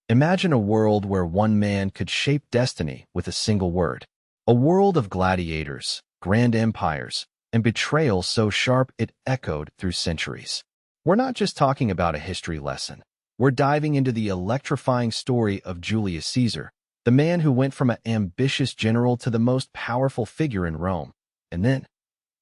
Imagine a world where one man could shape destiny with a single word. A world of gladiators, grand empires, and betrayal so sharp it echoed through centuries. We're not just talking about a history lesson. We're diving into the electrifying story of Julius Caesar, the man who went from an ambitious general to the most powerful figure in Rome. And then,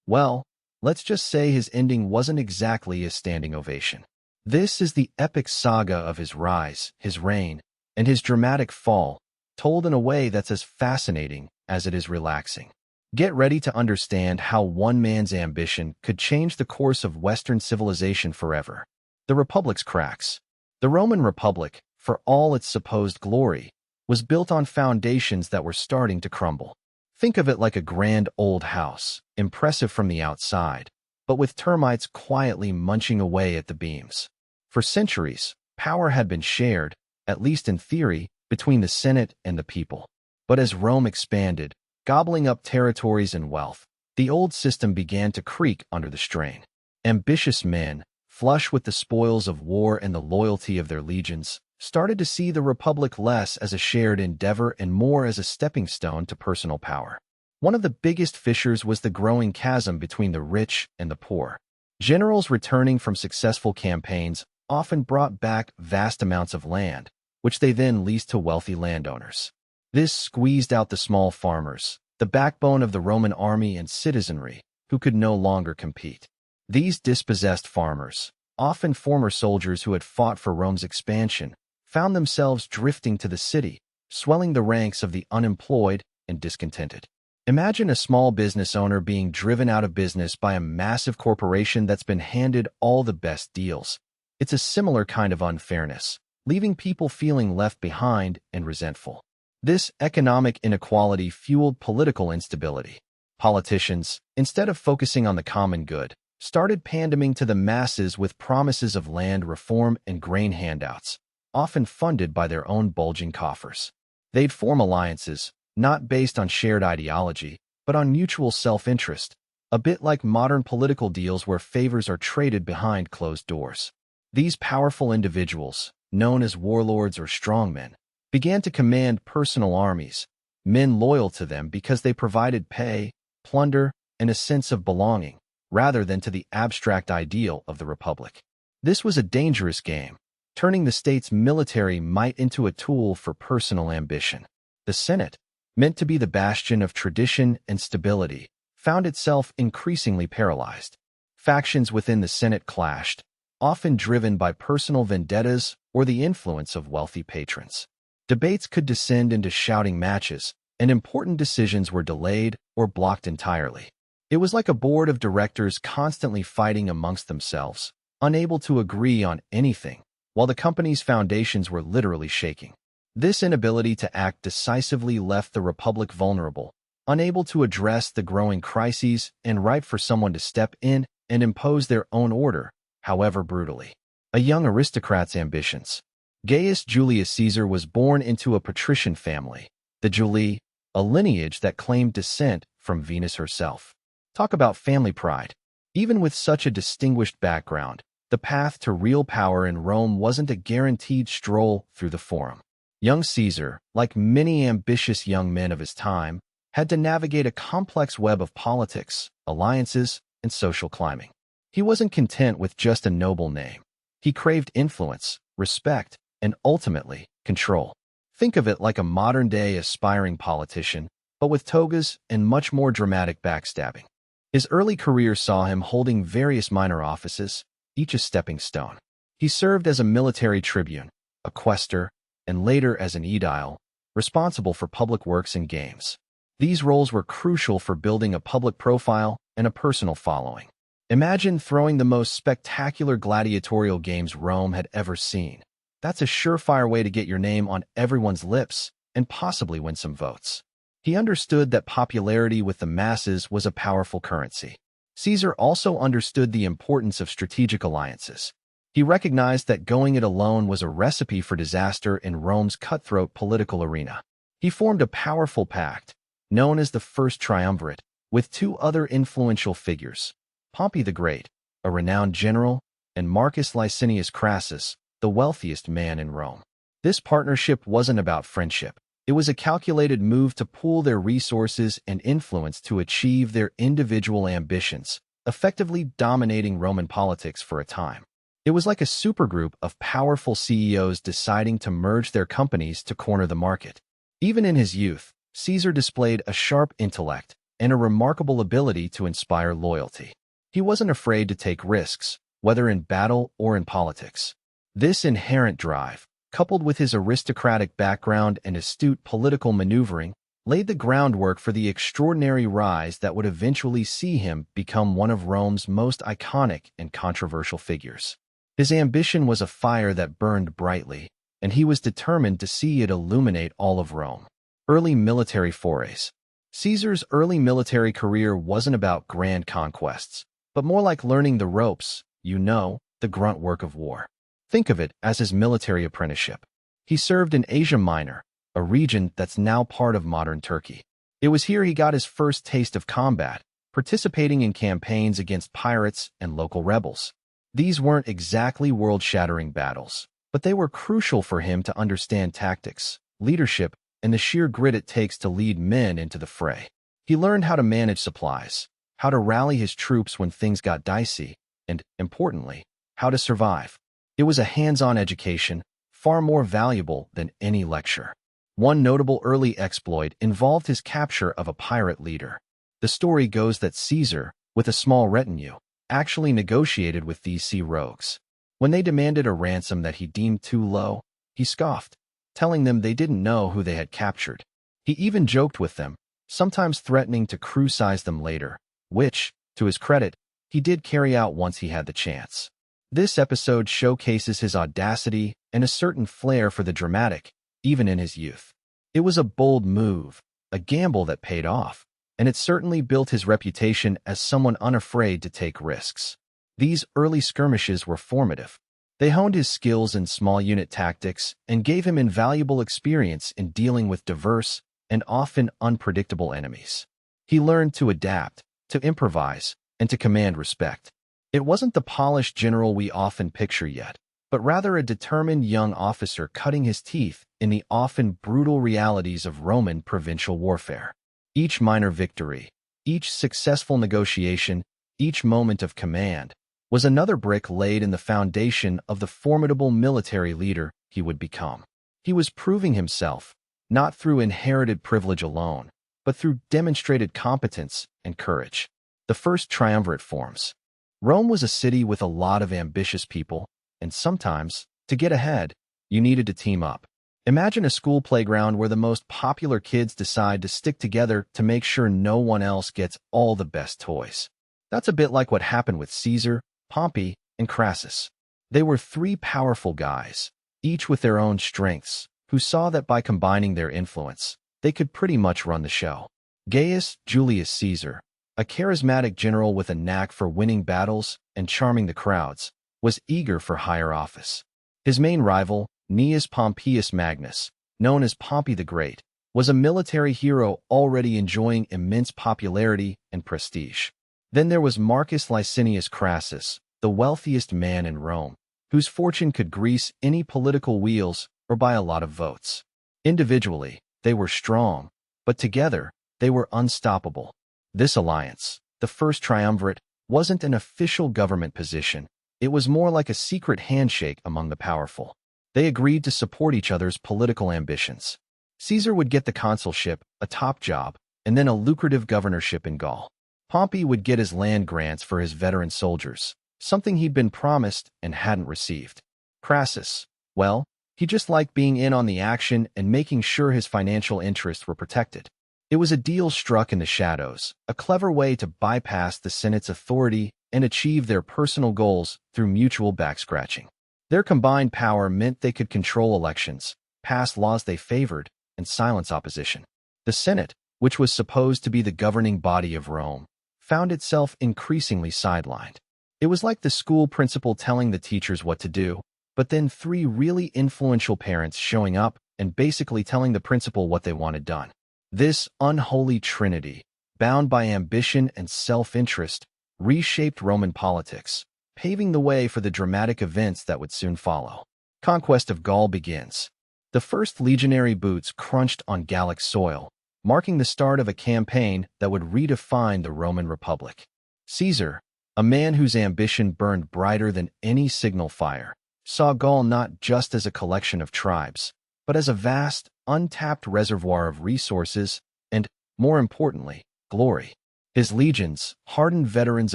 well, let's just say his ending wasn't exactly a standing ovation. This is the epic saga of his rise, his reign, and his dramatic fall, told in a way that's as fascinating as it is relaxing. Get ready to understand how one man's ambition could change the course of Western civilization forever. The Republic's cracks. The Roman Republic, for all its supposed glory, was built on foundations that were starting to crumble. Think of it like a grand old house, impressive from the outside, but with termites quietly munching away at the beams. For centuries, power had been shared, at least in theory, between the Senate and the people. But as Rome expanded, gobbling up territories and wealth, the old system began to creak under the strain. Ambitious men, flush with the spoils of war and the loyalty of their legions, started to see the Republic less as a shared endeavor and more as a stepping stone to personal power. One of the biggest fissures was the growing chasm between the rich and the poor. Generals returning from successful campaigns often brought back vast amounts of land, which they then leased to wealthy landowners. This squeezed out the small farmers, the backbone of the Roman army and citizenry, who could no longer compete. These dispossessed farmers, often former soldiers who had fought for Rome's expansion, found themselves drifting to the city, swelling the ranks of the unemployed and discontented. Imagine a small business owner being driven out of business by a massive corporation that's been handed all the best deals. It's a similar kind of unfairness, leaving people feeling left behind and resentful. This economic inequality fueled political instability. Politicians, instead of focusing on the common good, started pandeming to the masses with promises of land reform and grain handouts, often funded by their own bulging coffers. They'd form alliances, not based on shared ideology, but on mutual self-interest, a bit like modern political deals where favors are traded behind closed doors. These powerful individuals, known as warlords or strongmen, began to command personal armies, men loyal to them because they provided pay, plunder, and a sense of belonging, rather than to the abstract ideal of the Republic. This was a dangerous game, turning the state's military might into a tool for personal ambition. The Senate, meant to be the bastion of tradition and stability, found itself increasingly paralyzed. Factions within the Senate clashed, often driven by personal vendettas or the influence of wealthy patrons. Debates could descend into shouting matches, and important decisions were delayed or blocked entirely. It was like a board of directors constantly fighting amongst themselves, unable to agree on anything, while the company's foundations were literally shaking. This inability to act decisively left the Republic vulnerable, unable to address the growing crises and ripe for someone to step in and impose their own order, however brutally. A young aristocrat's ambitions. Gaius Julius Caesar was born into a patrician family, the Julii, a lineage that claimed descent from Venus herself. Talk about family pride. Even with such a distinguished background, the path to real power in Rome wasn't a guaranteed stroll through the Forum. Young Caesar, like many ambitious young men of his time, had to navigate a complex web of politics, alliances, and social climbing. He wasn't content with just a noble name. He craved influence, respect, and ultimately, control. Think of it like a modern-day aspiring politician, but with togas and much more dramatic backstabbing. His early career saw him holding various minor offices, each a stepping stone. He served as a military tribune, a quaestor, and later as an aedile, responsible for public works and games. These roles were crucial for building a public profile and a personal following. Imagine throwing the most spectacular gladiatorial games Rome had ever seen. That's a surefire way to get your name on everyone's lips and possibly win some votes. He understood that popularity with the masses was a powerful currency. Caesar also understood the importance of strategic alliances. He recognized that going it alone was a recipe for disaster in Rome's cutthroat political arena. He formed a powerful pact, known as the First Triumvirate, with two other influential figures, Pompey the Great, a renowned general, and Marcus Licinius Crassus, the wealthiest man in Rome. This partnership wasn't about friendship. It was a calculated move to pool their resources and influence to achieve their individual ambitions, effectively dominating Roman politics for a time. It was like a supergroup of powerful CEOs deciding to merge their companies to corner the market. Even in his youth, Caesar displayed a sharp intellect and a remarkable ability to inspire loyalty. He wasn't afraid to take risks, whether in battle or in politics. This inherent drive, coupled with his aristocratic background and astute political maneuvering, laid the groundwork for the extraordinary rise that would eventually see him become one of Rome's most iconic and controversial figures. His ambition was a fire that burned brightly, and he was determined to see it illuminate all of Rome. Early military forays. Caesar's early military career wasn't about grand conquests, but more like learning the ropes, the grunt work of war. Think of it as his military apprenticeship. He served in Asia Minor, a region that's now part of modern Turkey. It was here he got his first taste of combat, participating in campaigns against pirates and local rebels. These weren't exactly world-shattering battles, but they were crucial for him to understand tactics, leadership, and the sheer grit it takes to lead men into the fray. He learned how to manage supplies, how to rally his troops when things got dicey, and, importantly, how to survive. It was a hands-on education, far more valuable than any lecture. One notable early exploit involved his capture of a pirate leader. The story goes that Caesar, with a small retinue, actually negotiated with these sea rogues. When they demanded a ransom that he deemed too low, he scoffed, telling them they didn't know who they had captured. He even joked with them, sometimes threatening to crucify them later, which, to his credit, he did carry out once he had the chance. This episode showcases his audacity and a certain flair for the dramatic, even in his youth. It was a bold move, a gamble that paid off, and it certainly built his reputation as someone unafraid to take risks. These early skirmishes were formative. They honed his skills in small unit tactics and gave him invaluable experience in dealing with diverse and often unpredictable enemies. He learned to adapt, to improvise, and to command respect. It wasn't the polished general we often picture yet, but rather a determined young officer cutting his teeth in the often brutal realities of Roman provincial warfare. Each minor victory, each successful negotiation, each moment of command, was another brick laid in the foundation of the formidable military leader he would become. He was proving himself, not through inherited privilege alone, but through demonstrated competence and courage. The first triumvirate forms. Rome was a city with a lot of ambitious people, and sometimes, to get ahead, you needed to team up. Imagine a school playground where the most popular kids decide to stick together to make sure no one else gets all the best toys. That's a bit like what happened with Caesar, Pompey, and Crassus. They were three powerful guys, each with their own strengths, who saw that by combining their influence, they could pretty much run the show. Gaius Julius Caesar, a charismatic general with a knack for winning battles and charming the crowds, was eager for higher office. His main rival, Gnaeus Pompeius Magnus, known as Pompey the Great, was a military hero already enjoying immense popularity and prestige. Then there was Marcus Licinius Crassus, the wealthiest man in Rome, whose fortune could grease any political wheels or buy a lot of votes. Individually, they were strong, but together, they were unstoppable. This alliance, the first triumvirate, wasn't an official government position. It was more like a secret handshake among the powerful. They agreed to support each other's political ambitions. Caesar would get the consulship, a top job, and then a lucrative governorship in Gaul. Pompey would get his land grants for his veteran soldiers, something he'd been promised and hadn't received. Crassus, well, he just liked being in on the action and making sure his financial interests were protected. It was a deal struck in the shadows, a clever way to bypass the Senate's authority and achieve their personal goals through mutual backscratching. Their combined power meant they could control elections, pass laws they favored, and silence opposition. The Senate, which was supposed to be the governing body of Rome, found itself increasingly sidelined. It was like the school principal telling the teachers what to do, but then three really influential parents showing up and basically telling the principal what they wanted done. This unholy trinity, bound by ambition and self-interest, reshaped Roman politics, paving the way for the dramatic events that would soon follow. Conquest of Gaul begins. The first legionary boots crunched on Gallic soil, marking the start of a campaign that would redefine the Roman Republic. Caesar, a man whose ambition burned brighter than any signal fire, saw Gaul not just as a collection of tribes, but as a vast, untapped reservoir of resources and, more importantly, glory. His legions, hardened veterans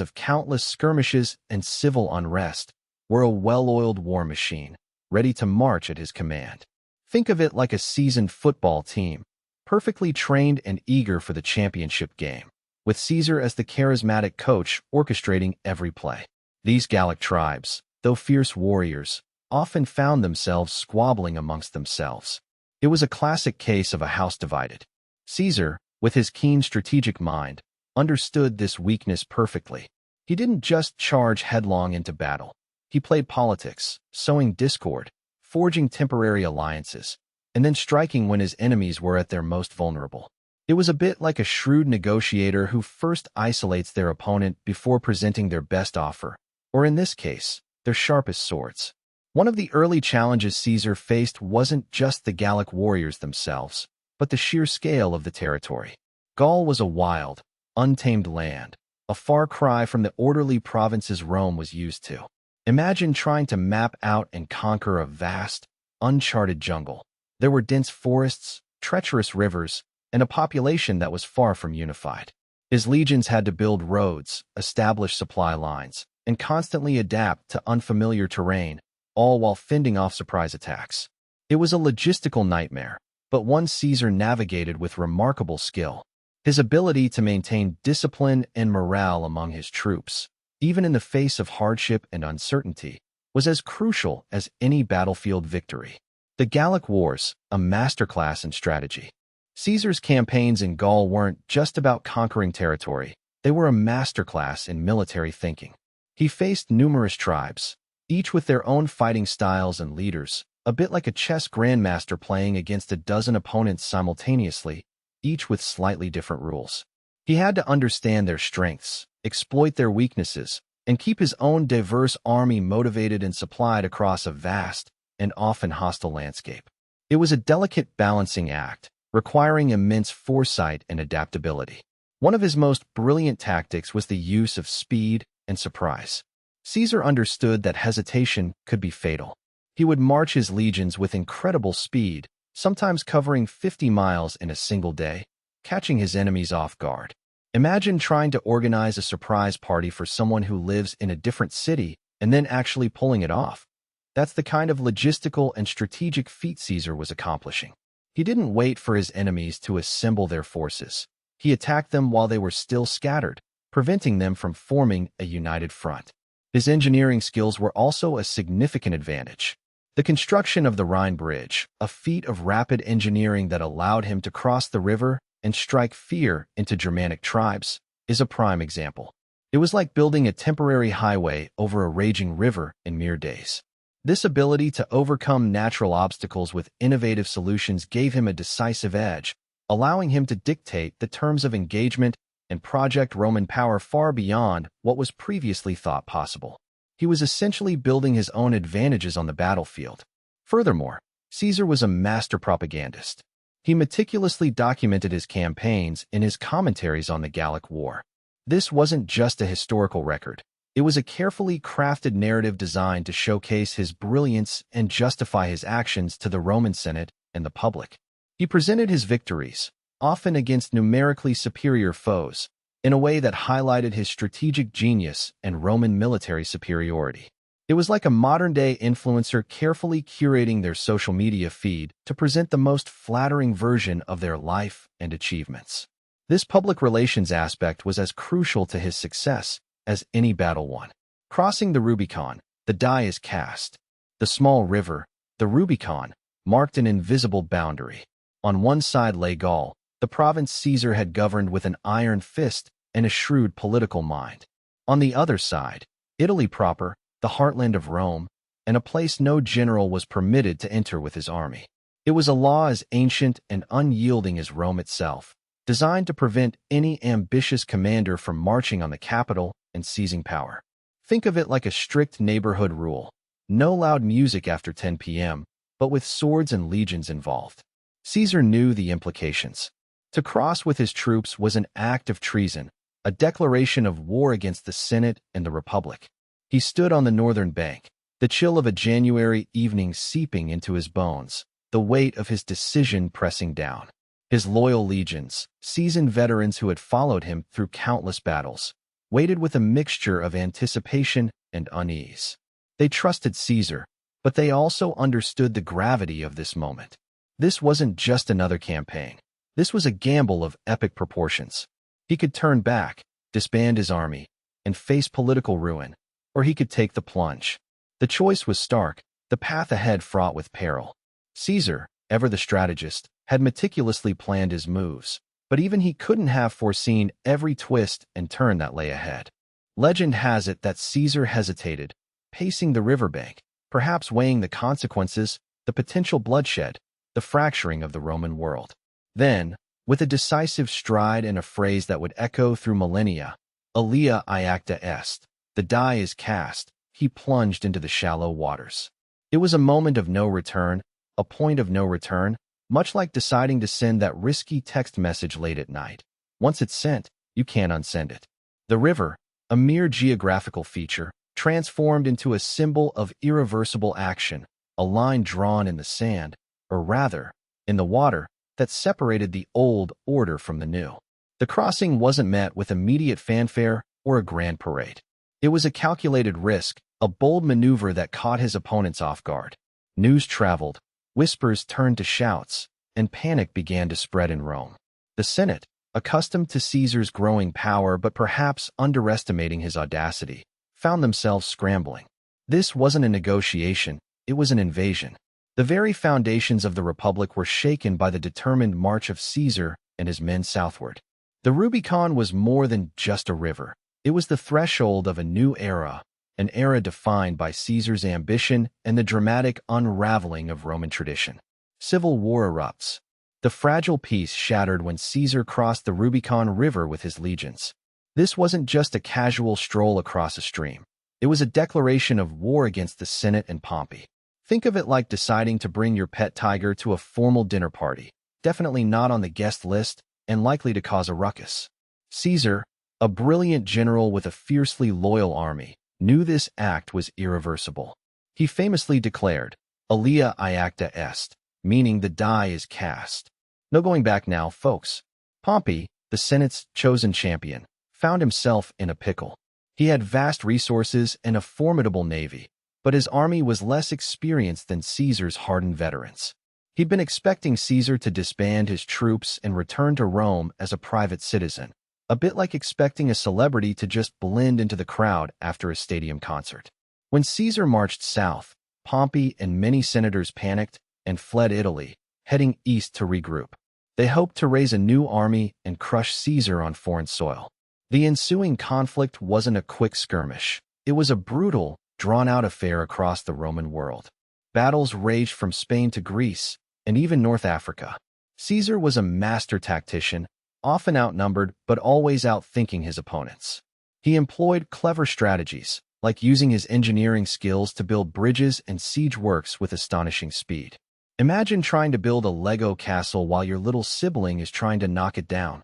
of countless skirmishes and civil unrest, were a well-oiled war machine, ready to march at his command. Think of it like a seasoned football team, perfectly trained and eager for the championship game, with Caesar as the charismatic coach orchestrating every play. These Gallic tribes, though fierce warriors, often found themselves squabbling amongst themselves. It was a classic case of a house divided. Caesar, with his keen strategic mind, understood this weakness perfectly. He didn't just charge headlong into battle. He played politics, sowing discord, forging temporary alliances, and then striking when his enemies were at their most vulnerable. It was a bit like a shrewd negotiator who first isolates their opponent before presenting their best offer, or in this case, their sharpest swords. One of the early challenges Caesar faced wasn't just the Gallic warriors themselves, but the sheer scale of the territory. Gaul was a wild, untamed land, a far cry from the orderly provinces Rome was used to. Imagine trying to map out and conquer a vast, uncharted jungle. There were dense forests, treacherous rivers, and a population that was far from unified. His legions had to build roads, establish supply lines, and constantly adapt to unfamiliar terrain, all while fending off surprise attacks. It was a logistical nightmare, but one Caesar navigated with remarkable skill. His ability to maintain discipline and morale among his troops, even in the face of hardship and uncertainty, was as crucial as any battlefield victory. The Gallic Wars, a masterclass in strategy. Caesar's campaigns in Gaul weren't just about conquering territory, they were a masterclass in military thinking. He faced numerous tribes, each with their own fighting styles and leaders, a bit like a chess grandmaster playing against a dozen opponents simultaneously, each with slightly different rules. He had to understand their strengths, exploit their weaknesses, and keep his own diverse army motivated and supplied across a vast and often hostile landscape. It was a delicate balancing act, requiring immense foresight and adaptability. One of his most brilliant tactics was the use of speed and surprise. Caesar understood that hesitation could be fatal. He would march his legions with incredible speed, sometimes covering 50 miles in a single day, catching his enemies off guard. Imagine trying to organize a surprise party for someone who lives in a different city and then actually pulling it off. That's the kind of logistical and strategic feat Caesar was accomplishing. He didn't wait for his enemies to assemble their forces. He attacked them while they were still scattered, preventing them from forming a united front. His engineering skills were also a significant advantage. The construction of the Rhine Bridge, a feat of rapid engineering that allowed him to cross the river and strike fear into Germanic tribes, is a prime example. It was like building a temporary highway over a raging river in mere days. This ability to overcome natural obstacles with innovative solutions gave him a decisive edge, allowing him to dictate the terms of engagement and project Roman power far beyond what was previously thought possible. He was essentially building his own advantages on the battlefield. Furthermore, Caesar was a master propagandist. He meticulously documented his campaigns in his commentaries on the Gallic War. This wasn't just a historical record. It was a carefully crafted narrative designed to showcase his brilliance and justify his actions to the Roman Senate and the public. He presented his victories, often against numerically superior foes, in a way that highlighted his strategic genius and Roman military superiority. It was like a modern-day influencer carefully curating their social media feed to present the most flattering version of their life and achievements. This public relations aspect was as crucial to his success as any battle won. Crossing the Rubicon, the die is cast. The small river, the Rubicon, marked an invisible boundary. On one side lay Gaul, the province Caesar had governed with an iron fist and a shrewd political mind. On the other side, Italy proper, the heartland of Rome, and a place no general was permitted to enter with his army. It was a law as ancient and unyielding as Rome itself, designed to prevent any ambitious commander from marching on the capital and seizing power. Think of it like a strict neighborhood rule. No loud music after 10 p.m., but with swords and legions involved. Caesar knew the implications. To cross with his troops was an act of treason, a declaration of war against the Senate and the Republic. He stood on the northern bank, the chill of a January evening seeping into his bones, the weight of his decision pressing down. His loyal legions, seasoned veterans who had followed him through countless battles, waited with a mixture of anticipation and unease. They trusted Caesar, but they also understood the gravity of this moment. This wasn't just another campaign. This was a gamble of epic proportions. He could turn back, disband his army, and face political ruin, or he could take the plunge. The choice was stark, the path ahead fraught with peril. Caesar, ever the strategist, had meticulously planned his moves, but even he couldn't have foreseen every twist and turn that lay ahead. Legend has it that Caesar hesitated, pacing the riverbank, perhaps weighing the consequences, the potential bloodshed, the fracturing of the Roman world. Then, with a decisive stride and a phrase that would echo through millennia, "Alia iacta est," the die is cast, he plunged into the shallow waters. It was a moment of no return, a point of no return, much like deciding to send that risky text message late at night. Once it's sent, you can't unsend it. The river, a mere geographical feature, transformed into a symbol of irreversible action, a line drawn in the sand, or rather, in the water, that separated the old order from the new. The crossing wasn't met with immediate fanfare or a grand parade. It was a calculated risk, a bold maneuver that caught his opponents off guard. News traveled, whispers turned to shouts, and panic began to spread in Rome. The Senate, accustomed to Caesar's growing power but perhaps underestimating his audacity, found themselves scrambling. This wasn't a negotiation, it was an invasion. The very foundations of the Republic were shaken by the determined march of Caesar and his men southward. The Rubicon was more than just a river. It was the threshold of a new era, an era defined by Caesar's ambition and the dramatic unraveling of Roman tradition. Civil war erupts. The fragile peace shattered when Caesar crossed the Rubicon River with his legions. This wasn't just a casual stroll across a stream. It was a declaration of war against the Senate and Pompey. Think of it like deciding to bring your pet tiger to a formal dinner party, definitely not on the guest list and likely to cause a ruckus. Caesar, a brilliant general with a fiercely loyal army, knew this act was irreversible. He famously declared, "Alia iacta est," meaning the die is cast. No going back now, folks. Pompey, the Senate's chosen champion, found himself in a pickle. He had vast resources and a formidable navy, but his army was less experienced than Caesar's hardened veterans. He'd been expecting Caesar to disband his troops and return to Rome as a private citizen, a bit like expecting a celebrity to just blend into the crowd after a stadium concert. When Caesar marched south, Pompey and many senators panicked and fled Italy, heading east to regroup. They hoped to raise a new army and crush Caesar on foreign soil. The ensuing conflict wasn't a quick skirmish. It was a brutal, drawn-out affair across the Roman world. Battles raged from Spain to Greece, and even North Africa. Caesar was a master tactician, often outnumbered but always outthinking his opponents. He employed clever strategies, like using his engineering skills to build bridges and siege works with astonishing speed. Imagine trying to build a Lego castle while your little sibling is trying to knock it down.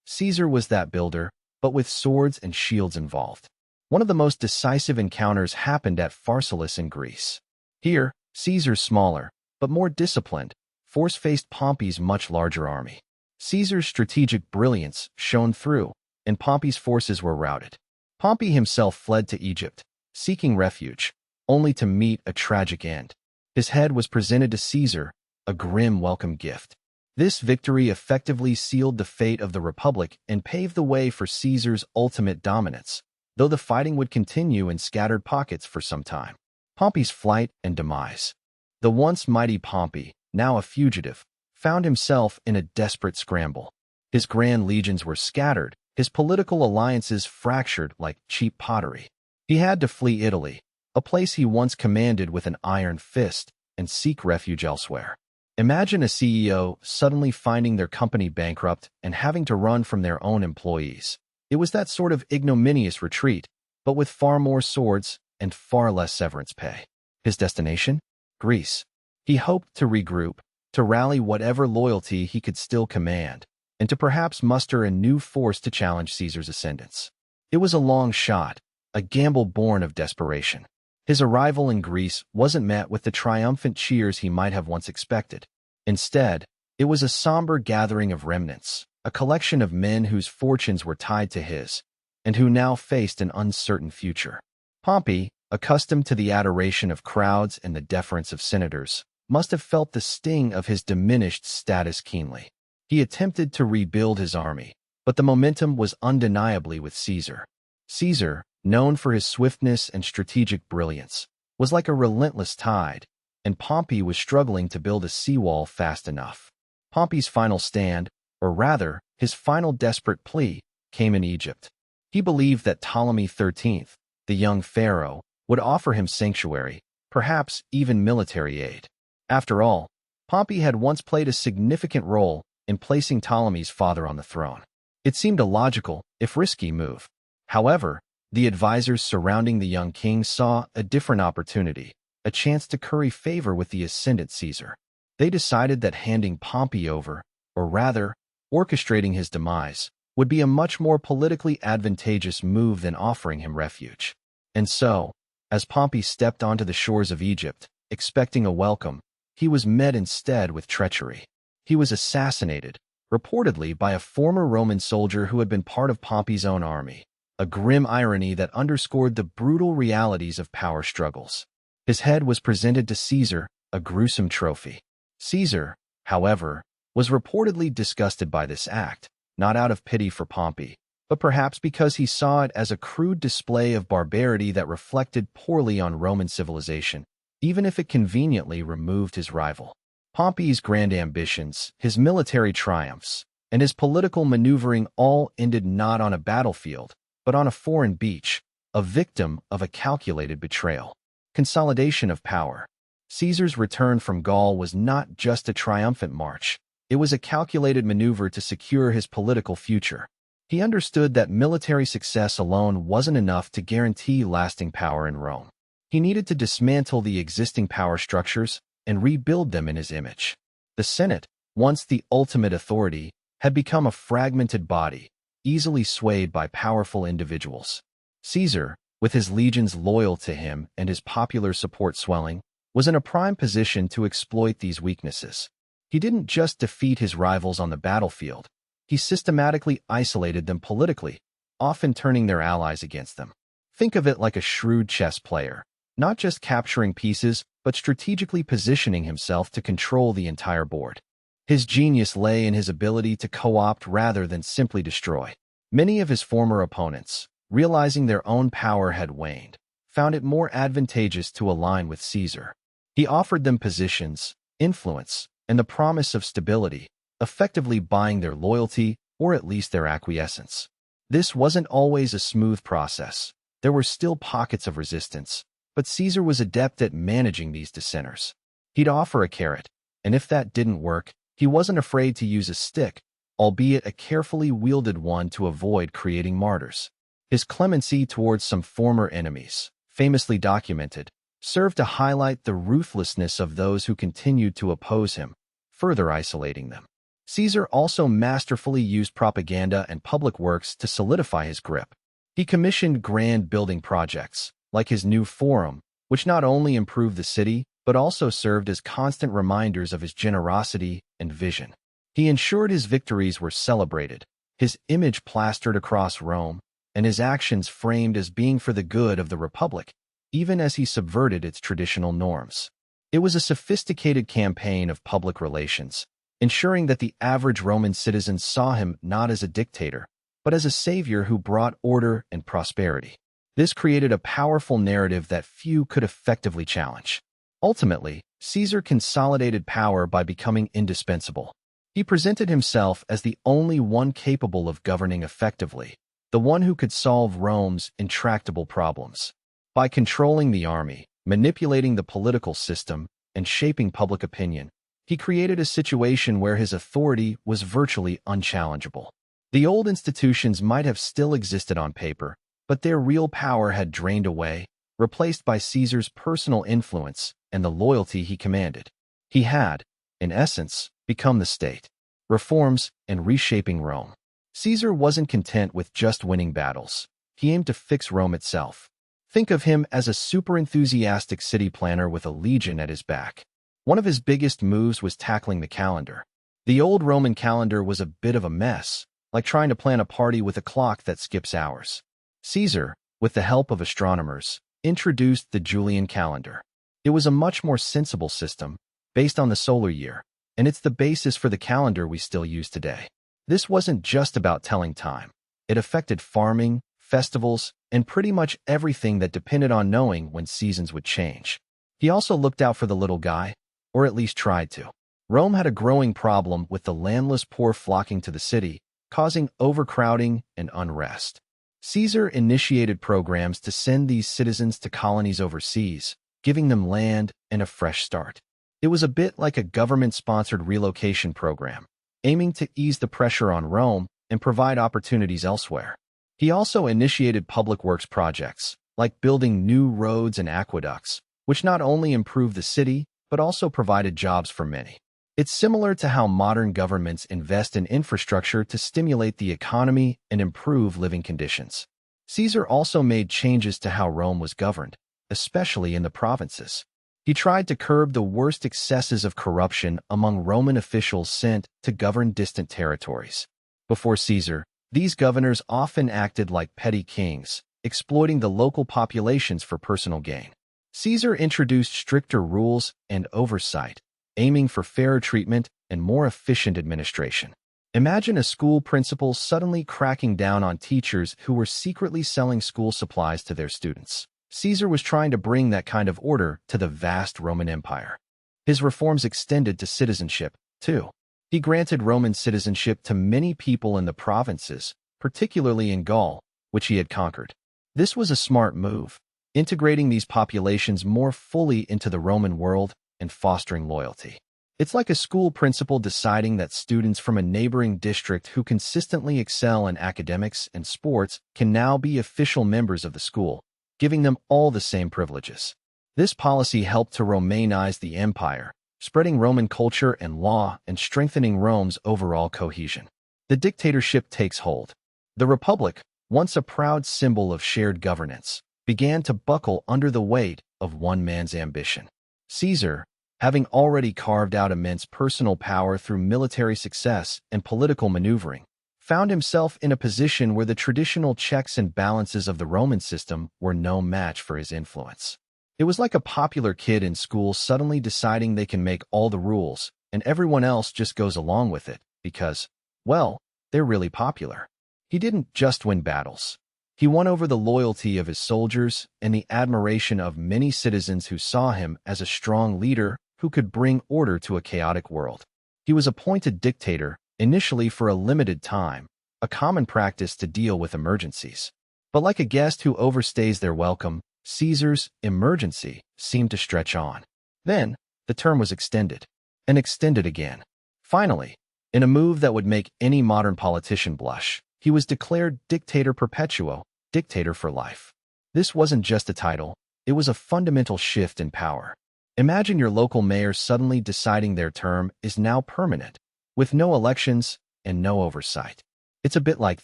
Caesar was that builder, but with swords and shields involved. One of the most decisive encounters happened at Pharsalus in Greece. Here, Caesar's smaller, but more disciplined, force faced Pompey's much larger army. Caesar's strategic brilliance shone through, and Pompey's forces were routed. Pompey himself fled to Egypt, seeking refuge, only to meet a tragic end. His head was presented to Caesar, a grim welcome gift. This victory effectively sealed the fate of the Republic and paved the way for Caesar's ultimate dominance, though the fighting would continue in scattered pockets for some time. Pompey's flight and demise. The once mighty Pompey, now a fugitive, found himself in a desperate scramble. His grand legions were scattered, his political alliances fractured like cheap pottery. He had to flee Italy, a place he once commanded with an iron fist, and seek refuge elsewhere. Imagine a CEO suddenly finding their company bankrupt and having to run from their own employees. It was that sort of ignominious retreat, but with far more swords and far less severance pay. His destination? Greece. He hoped to regroup, to rally whatever loyalty he could still command, and to perhaps muster a new force to challenge Caesar's ascendance. It was a long shot, a gamble born of desperation. His arrival in Greece wasn't met with the triumphant cheers he might have once expected. Instead, it was a somber gathering of remnants, a collection of men whose fortunes were tied to his, and who now faced an uncertain future. Pompey, accustomed to the adoration of crowds and the deference of senators, must have felt the sting of his diminished status keenly. He attempted to rebuild his army, but the momentum was undeniably with Caesar. Caesar, known for his swiftness and strategic brilliance, was like a relentless tide, and Pompey was struggling to build a seawall fast enough. Pompey's final stand, or rather, his final desperate plea, came in Egypt. He believed that Ptolemy XIII, the young pharaoh, would offer him sanctuary, perhaps even military aid. After all, Pompey had once played a significant role in placing Ptolemy's father on the throne. It seemed a logical, if risky, move. However, the advisors surrounding the young king saw a different opportunity, a chance to curry favor with the ascendant Caesar. They decided that handing Pompey over, or rather, orchestrating his demise, would be a much more politically advantageous move than offering him refuge. And so, as Pompey stepped onto the shores of Egypt, expecting a welcome, he was met instead with treachery. He was assassinated, reportedly by a former Roman soldier who had been part of Pompey's own army, a grim irony that underscored the brutal realities of power struggles. His head was presented to Caesar, a gruesome trophy. Caesar, however, was reportedly disgusted by this act, not out of pity for Pompey, but perhaps because he saw it as a crude display of barbarity that reflected poorly on Roman civilization, even if it conveniently removed his rival. Pompey's grand ambitions, his military triumphs, and his political maneuvering all ended not on a battlefield, but on a foreign beach, a victim of a calculated betrayal. Consolidation of power. Caesar's return from Gaul was not just a triumphant march. It was a calculated maneuver to secure his political future. He understood that military success alone wasn't enough to guarantee lasting power in Rome. He needed to dismantle the existing power structures and rebuild them in his image. The Senate, once the ultimate authority, had become a fragmented body, easily swayed by powerful individuals. Caesar, with his legions loyal to him and his popular support swelling, was in a prime position to exploit these weaknesses. He didn't just defeat his rivals on the battlefield. He systematically isolated them politically, often turning their allies against them. Think of it like a shrewd chess player, not just capturing pieces, but strategically positioning himself to control the entire board. His genius lay in his ability to co-opt rather than simply destroy. Many of his former opponents, realizing their own power had waned, found it more advantageous to align with Caesar. He offered them positions, influence, and the promise of stability, effectively buying their loyalty or at least their acquiescence. This wasn't always a smooth process. There were still pockets of resistance, but Caesar was adept at managing these dissenters. He'd offer a carrot, and if that didn't work, he wasn't afraid to use a stick, albeit a carefully wielded one to avoid creating martyrs. His clemency towards some former enemies, famously documented, served to highlight the ruthlessness of those who continued to oppose him, further isolating them. Caesar also masterfully used propaganda and public works to solidify his grip. He commissioned grand building projects, like his new forum, which not only improved the city, but also served as constant reminders of his generosity and vision. He ensured his victories were celebrated, his image plastered across Rome, and his actions framed as being for the good of the Republic, even as he subverted its traditional norms. It was a sophisticated campaign of public relations, ensuring that the average Roman citizen saw him not as a dictator, but as a savior who brought order and prosperity. This created a powerful narrative that few could effectively challenge. Ultimately, Caesar consolidated power by becoming indispensable. He presented himself as the only one capable of governing effectively, the one who could solve Rome's intractable problems. By controlling the army, manipulating the political system, and shaping public opinion, he created a situation where his authority was virtually unchallengeable. The old institutions might have still existed on paper, but their real power had drained away, replaced by Caesar's personal influence and the loyalty he commanded. He had, in essence, become the state. Reforms and reshaping Rome. Caesar wasn't content with just winning battles. He aimed to fix Rome itself. Think of him as a super-enthusiastic city planner with a legion at his back. One of his biggest moves was tackling the calendar. The old Roman calendar was a bit of a mess, like trying to plan a party with a clock that skips hours. Caesar, with the help of astronomers, introduced the Julian calendar. It was a much more sensible system, based on the solar year, and it's the basis for the calendar we still use today. This wasn't just about telling time. It affected farming, festivals, and pretty much everything that depended on knowing when seasons would change. He also looked out for the little guy, or at least tried to. Rome had a growing problem with the landless poor flocking to the city, causing overcrowding and unrest. Caesar initiated programs to send these citizens to colonies overseas, giving them land and a fresh start. It was a bit like a government-sponsored relocation program, aiming to ease the pressure on Rome and provide opportunities elsewhere. He also initiated public works projects, like building new roads and aqueducts, which not only improved the city, but also provided jobs for many. It's similar to how modern governments invest in infrastructure to stimulate the economy and improve living conditions. Caesar also made changes to how Rome was governed, especially in the provinces. He tried to curb the worst excesses of corruption among Roman officials sent to govern distant territories. Before Caesar, these governors often acted like petty kings, exploiting the local populations for personal gain. Caesar introduced stricter rules and oversight, aiming for fairer treatment and more efficient administration. Imagine a school principal suddenly cracking down on teachers who were secretly selling school supplies to their students. Caesar was trying to bring that kind of order to the vast Roman Empire. His reforms extended to citizenship, too. He granted Roman citizenship to many people in the provinces, particularly in Gaul, which he had conquered. This was a smart move, integrating these populations more fully into the Roman world and fostering loyalty. It's like a school principal deciding that students from a neighboring district who consistently excel in academics and sports can now be official members of the school, giving them all the same privileges. This policy helped to Romanize the empire, spreading Roman culture and law and strengthening Rome's overall cohesion. The dictatorship takes hold. The Republic, once a proud symbol of shared governance, began to buckle under the weight of one man's ambition. Caesar, having already carved out immense personal power through military success and political maneuvering, found himself in a position where the traditional checks and balances of the Roman system were no match for his influence. It was like a popular kid in school suddenly deciding they can make all the rules, and everyone else just goes along with it because, well, they're really popular. He didn't just win battles. He won over the loyalty of his soldiers and the admiration of many citizens who saw him as a strong leader who could bring order to a chaotic world. He was appointed dictator, initially for a limited time, a common practice to deal with emergencies. But like a guest who overstays their welcome, Caesar's emergency seemed to stretch on. Then, the term was extended, and extended again. Finally, in a move that would make any modern politician blush, he was declared dictator perpetuo, dictator for life. This wasn't just a title, it was a fundamental shift in power. Imagine your local mayor suddenly deciding their term is now permanent, with no elections and no oversight. It's a bit like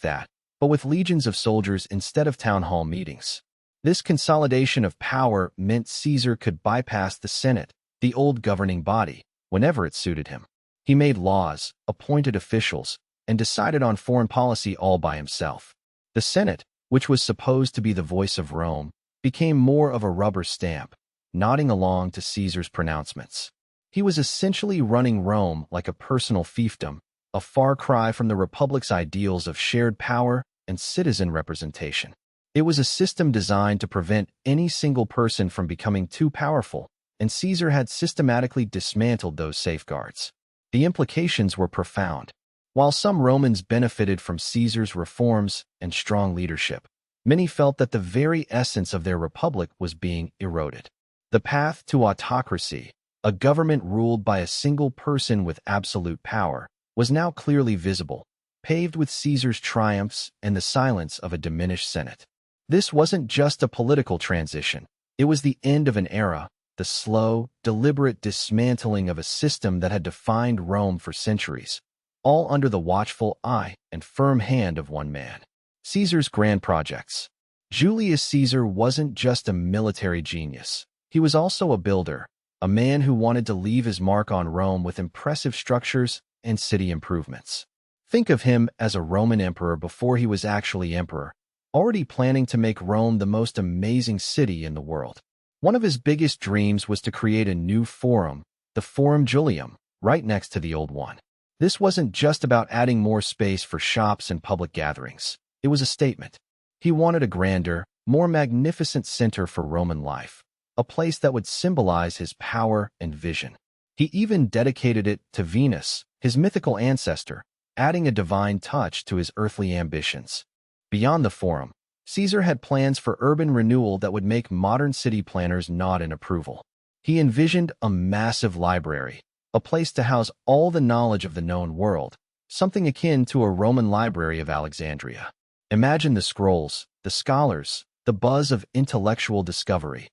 that, but with legions of soldiers instead of town hall meetings. This consolidation of power meant Caesar could bypass the Senate, the old governing body, whenever it suited him. He made laws, appointed officials, and decided on foreign policy all by himself. The Senate, which was supposed to be the voice of Rome, became more of a rubber stamp, nodding along to Caesar's pronouncements. He was essentially running Rome like a personal fiefdom, a far cry from the Republic's ideals of shared power and citizen representation. It was a system designed to prevent any single person from becoming too powerful, and Caesar had systematically dismantled those safeguards. The implications were profound. While some Romans benefited from Caesar's reforms and strong leadership, many felt that the very essence of their republic was being eroded. The path to autocracy, a government ruled by a single person with absolute power, was now clearly visible, paved with Caesar's triumphs and the silence of a diminished Senate. This wasn't just a political transition. It was the end of an era, the slow, deliberate dismantling of a system that had defined Rome for centuries, all under the watchful eye and firm hand of one man. Caesar's grand projects. Julius Caesar wasn't just a military genius. He was also a builder, a man who wanted to leave his mark on Rome with impressive structures and city improvements. Think of him as a Roman emperor before he was actually emperor, already planning to make Rome the most amazing city in the world. One of his biggest dreams was to create a new forum, the Forum Julium, right next to the old one. This wasn't just about adding more space for shops and public gatherings. It was a statement. He wanted a grander, more magnificent center for Roman life, a place that would symbolize his power and vision. He even dedicated it to Venus, his mythical ancestor, adding a divine touch to his earthly ambitions. Beyond the Forum, Caesar had plans for urban renewal that would make modern city planners nod in approval. He envisioned a massive library, a place to house all the knowledge of the known world, something akin to a Roman library of Alexandria. Imagine the scrolls, the scholars, the buzz of intellectual discovery,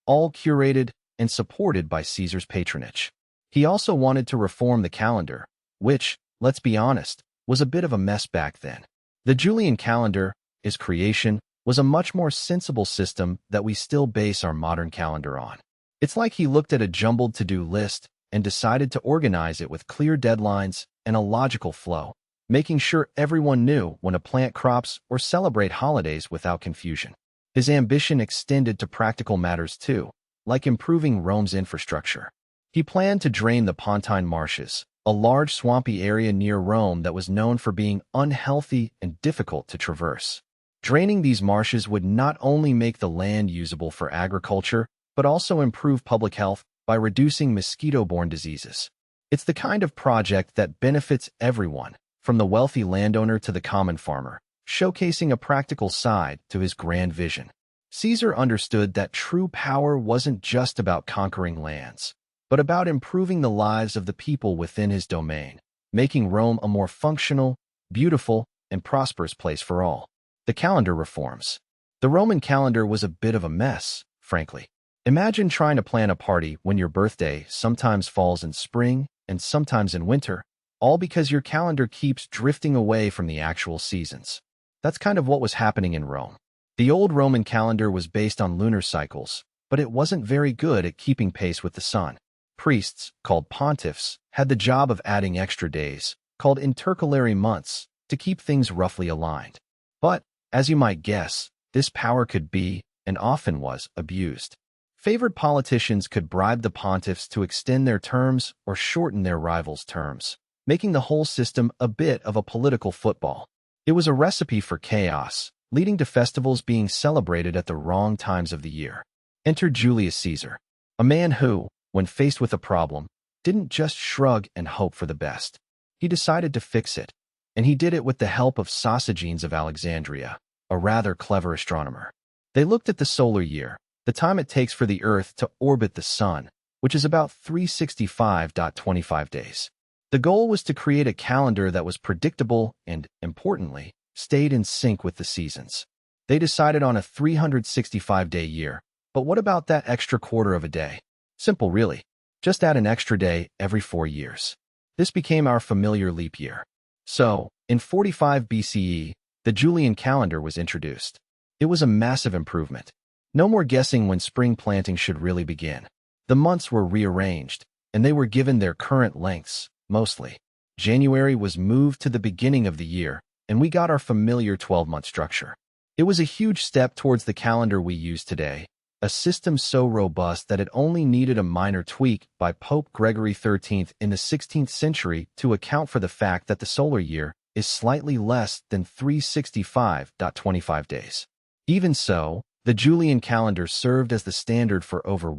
all curated and supported by Caesar's patronage. He also wanted to reform the calendar, which, let's be honest, was a bit of a mess back then. The Julian calendar, his creation, was a much more sensible system that we still base our modern calendar on. It's like he looked at a jumbled to-do list and decided to organize it with clear deadlines and a logical flow, making sure everyone knew when to plant crops or celebrate holidays without confusion. His ambition extended to practical matters too, like improving Rome's infrastructure. He planned to drain the Pontine Marshes, a large swampy area near Rome that was known for being unhealthy and difficult to traverse. Draining these marshes would not only make the land usable for agriculture, but also improve public health by reducing mosquito-borne diseases. It's the kind of project that benefits everyone, from the wealthy landowner to the common farmer, showcasing a practical side to his grand vision. Caesar understood that true power wasn't just about conquering lands, but about improving the lives of the people within his domain, making Rome a more functional, beautiful, and prosperous place for all. The calendar reforms. The Roman calendar was a bit of a mess, frankly. Imagine trying to plan a party when your birthday sometimes falls in spring and sometimes in winter, all because your calendar keeps drifting away from the actual seasons. That's kind of what was happening in Rome. The old Roman calendar was based on lunar cycles, but it wasn't very good at keeping pace with the sun. Priests, called pontiffs, had the job of adding extra days, called intercalary months, to keep things roughly aligned. But, as you might guess, this power could be, and often was, abused. Favored politicians could bribe the pontiffs to extend their terms or shorten their rivals' terms, making the whole system a bit of a political football. It was a recipe for chaos, leading to festivals being celebrated at the wrong times of the year. Enter Julius Caesar, a man who, when faced with a problem, didn't just shrug and hope for the best. He decided to fix it, and he did it with the help of Sosigenes of Alexandria, a rather clever astronomer. They looked at the solar year, the time it takes for the Earth to orbit the Sun, which is about 365.25 days. The goal was to create a calendar that was predictable and, importantly, stayed in sync with the seasons. They decided on a 365-day year, but what about that extra quarter of a day? Simple, really. Just add an extra day every 4 years. This became our familiar leap year. So, in 45 BCE, the Julian calendar was introduced. It was a massive improvement. No more guessing when spring planting should really begin. The months were rearranged, and they were given their current lengths, mostly. January was moved to the beginning of the year, and we got our familiar 12-month structure. It was a huge step towards the calendar we use today, a system so robust that it only needed a minor tweak by Pope Gregory XIII in the 16th century to account for the fact that the solar year is slightly less than 365.25 days. Even so, the Julian calendar served as the standard for over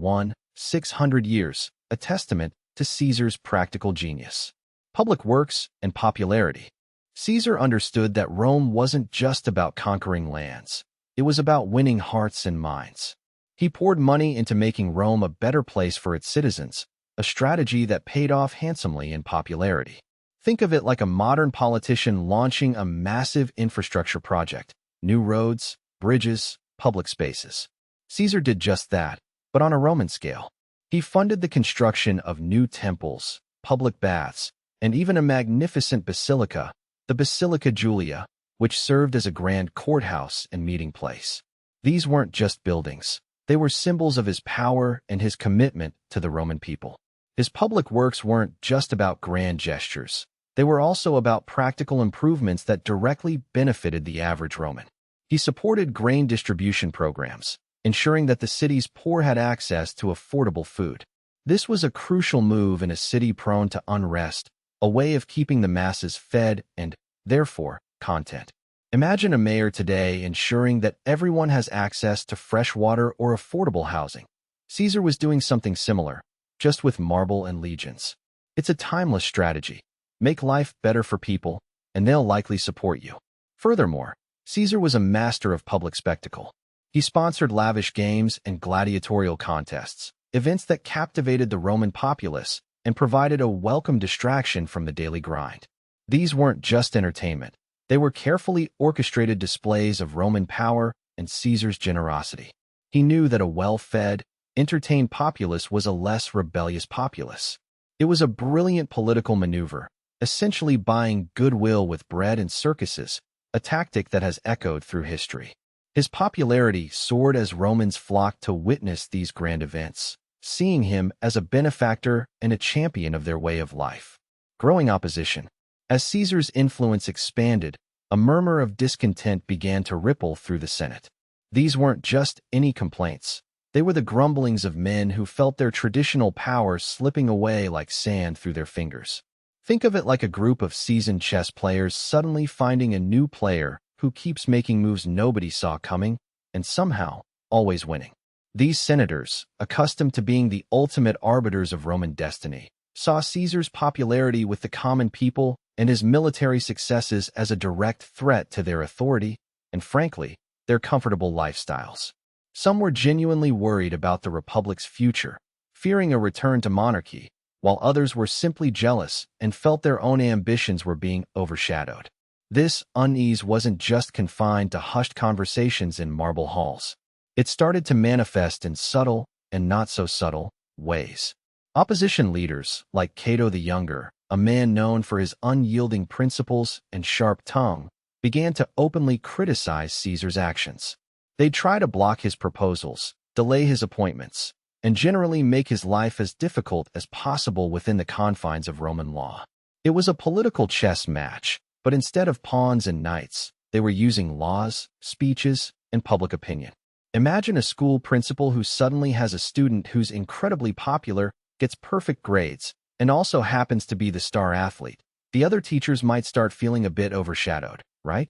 600 years, a testament to Caesar's practical genius. Public works and popularity. Caesar understood that Rome wasn't just about conquering lands. It was about winning hearts and minds. He poured money into making Rome a better place for its citizens, a strategy that paid off handsomely in popularity. Think of it like a modern politician launching a massive infrastructure project: new roads, bridges, public spaces. Caesar did just that, but on a Roman scale. He funded the construction of new temples, public baths, and even a magnificent basilica, the Basilica Julia, which served as a grand courthouse and meeting place. These weren't just buildings. They were symbols of his power and his commitment to the Roman people. His public works weren't just about grand gestures. They were also about practical improvements that directly benefited the average Roman. He supported grain distribution programs, ensuring that the city's poor had access to affordable food. This was a crucial move in a city prone to unrest, a way of keeping the masses fed and, therefore, content. Imagine a mayor today ensuring that everyone has access to fresh water or affordable housing. Caesar was doing something similar, just with marble and legions. It's a timeless strategy. Make life better for people, and they'll likely support you. Furthermore, Caesar was a master of public spectacle. He sponsored lavish games and gladiatorial contests, events that captivated the Roman populace and provided a welcome distraction from the daily grind. These weren't just entertainment. They were carefully orchestrated displays of Roman power and Caesar's generosity. He knew that a well-fed, entertained populace was a less rebellious populace. It was a brilliant political maneuver, essentially buying goodwill with bread and circuses, a tactic that has echoed through history. His popularity soared as Romans flocked to witness these grand events, seeing him as a benefactor and a champion of their way of life. Growing opposition. As Caesar's influence expanded, a murmur of discontent began to ripple through the Senate. These weren't just any complaints. They were the grumblings of men who felt their traditional power slipping away like sand through their fingers. Think of it like a group of seasoned chess players suddenly finding a new player who keeps making moves nobody saw coming and somehow always winning. These senators, accustomed to being the ultimate arbiters of Roman destiny, saw Caesar's popularity with the common people and his military successes as a direct threat to their authority and, frankly, their comfortable lifestyles. Some were genuinely worried about the Republic's future, fearing a return to monarchy, while others were simply jealous and felt their own ambitions were being overshadowed. This unease wasn't just confined to hushed conversations in marble halls. It started to manifest in subtle and not-so-subtle ways. Opposition leaders, like Cato the Younger, a man known for his unyielding principles and sharp tongue, began to openly criticize Caesar's actions. They'd try to block his proposals, delay his appointments, and generally make his life as difficult as possible within the confines of Roman law. It was a political chess match, but instead of pawns and knights, they were using laws, speeches, and public opinion. Imagine a school principal who suddenly has a student who's incredibly popular, gets perfect grades, and also happens to be the star athlete. The other teachers might start feeling a bit overshadowed, right?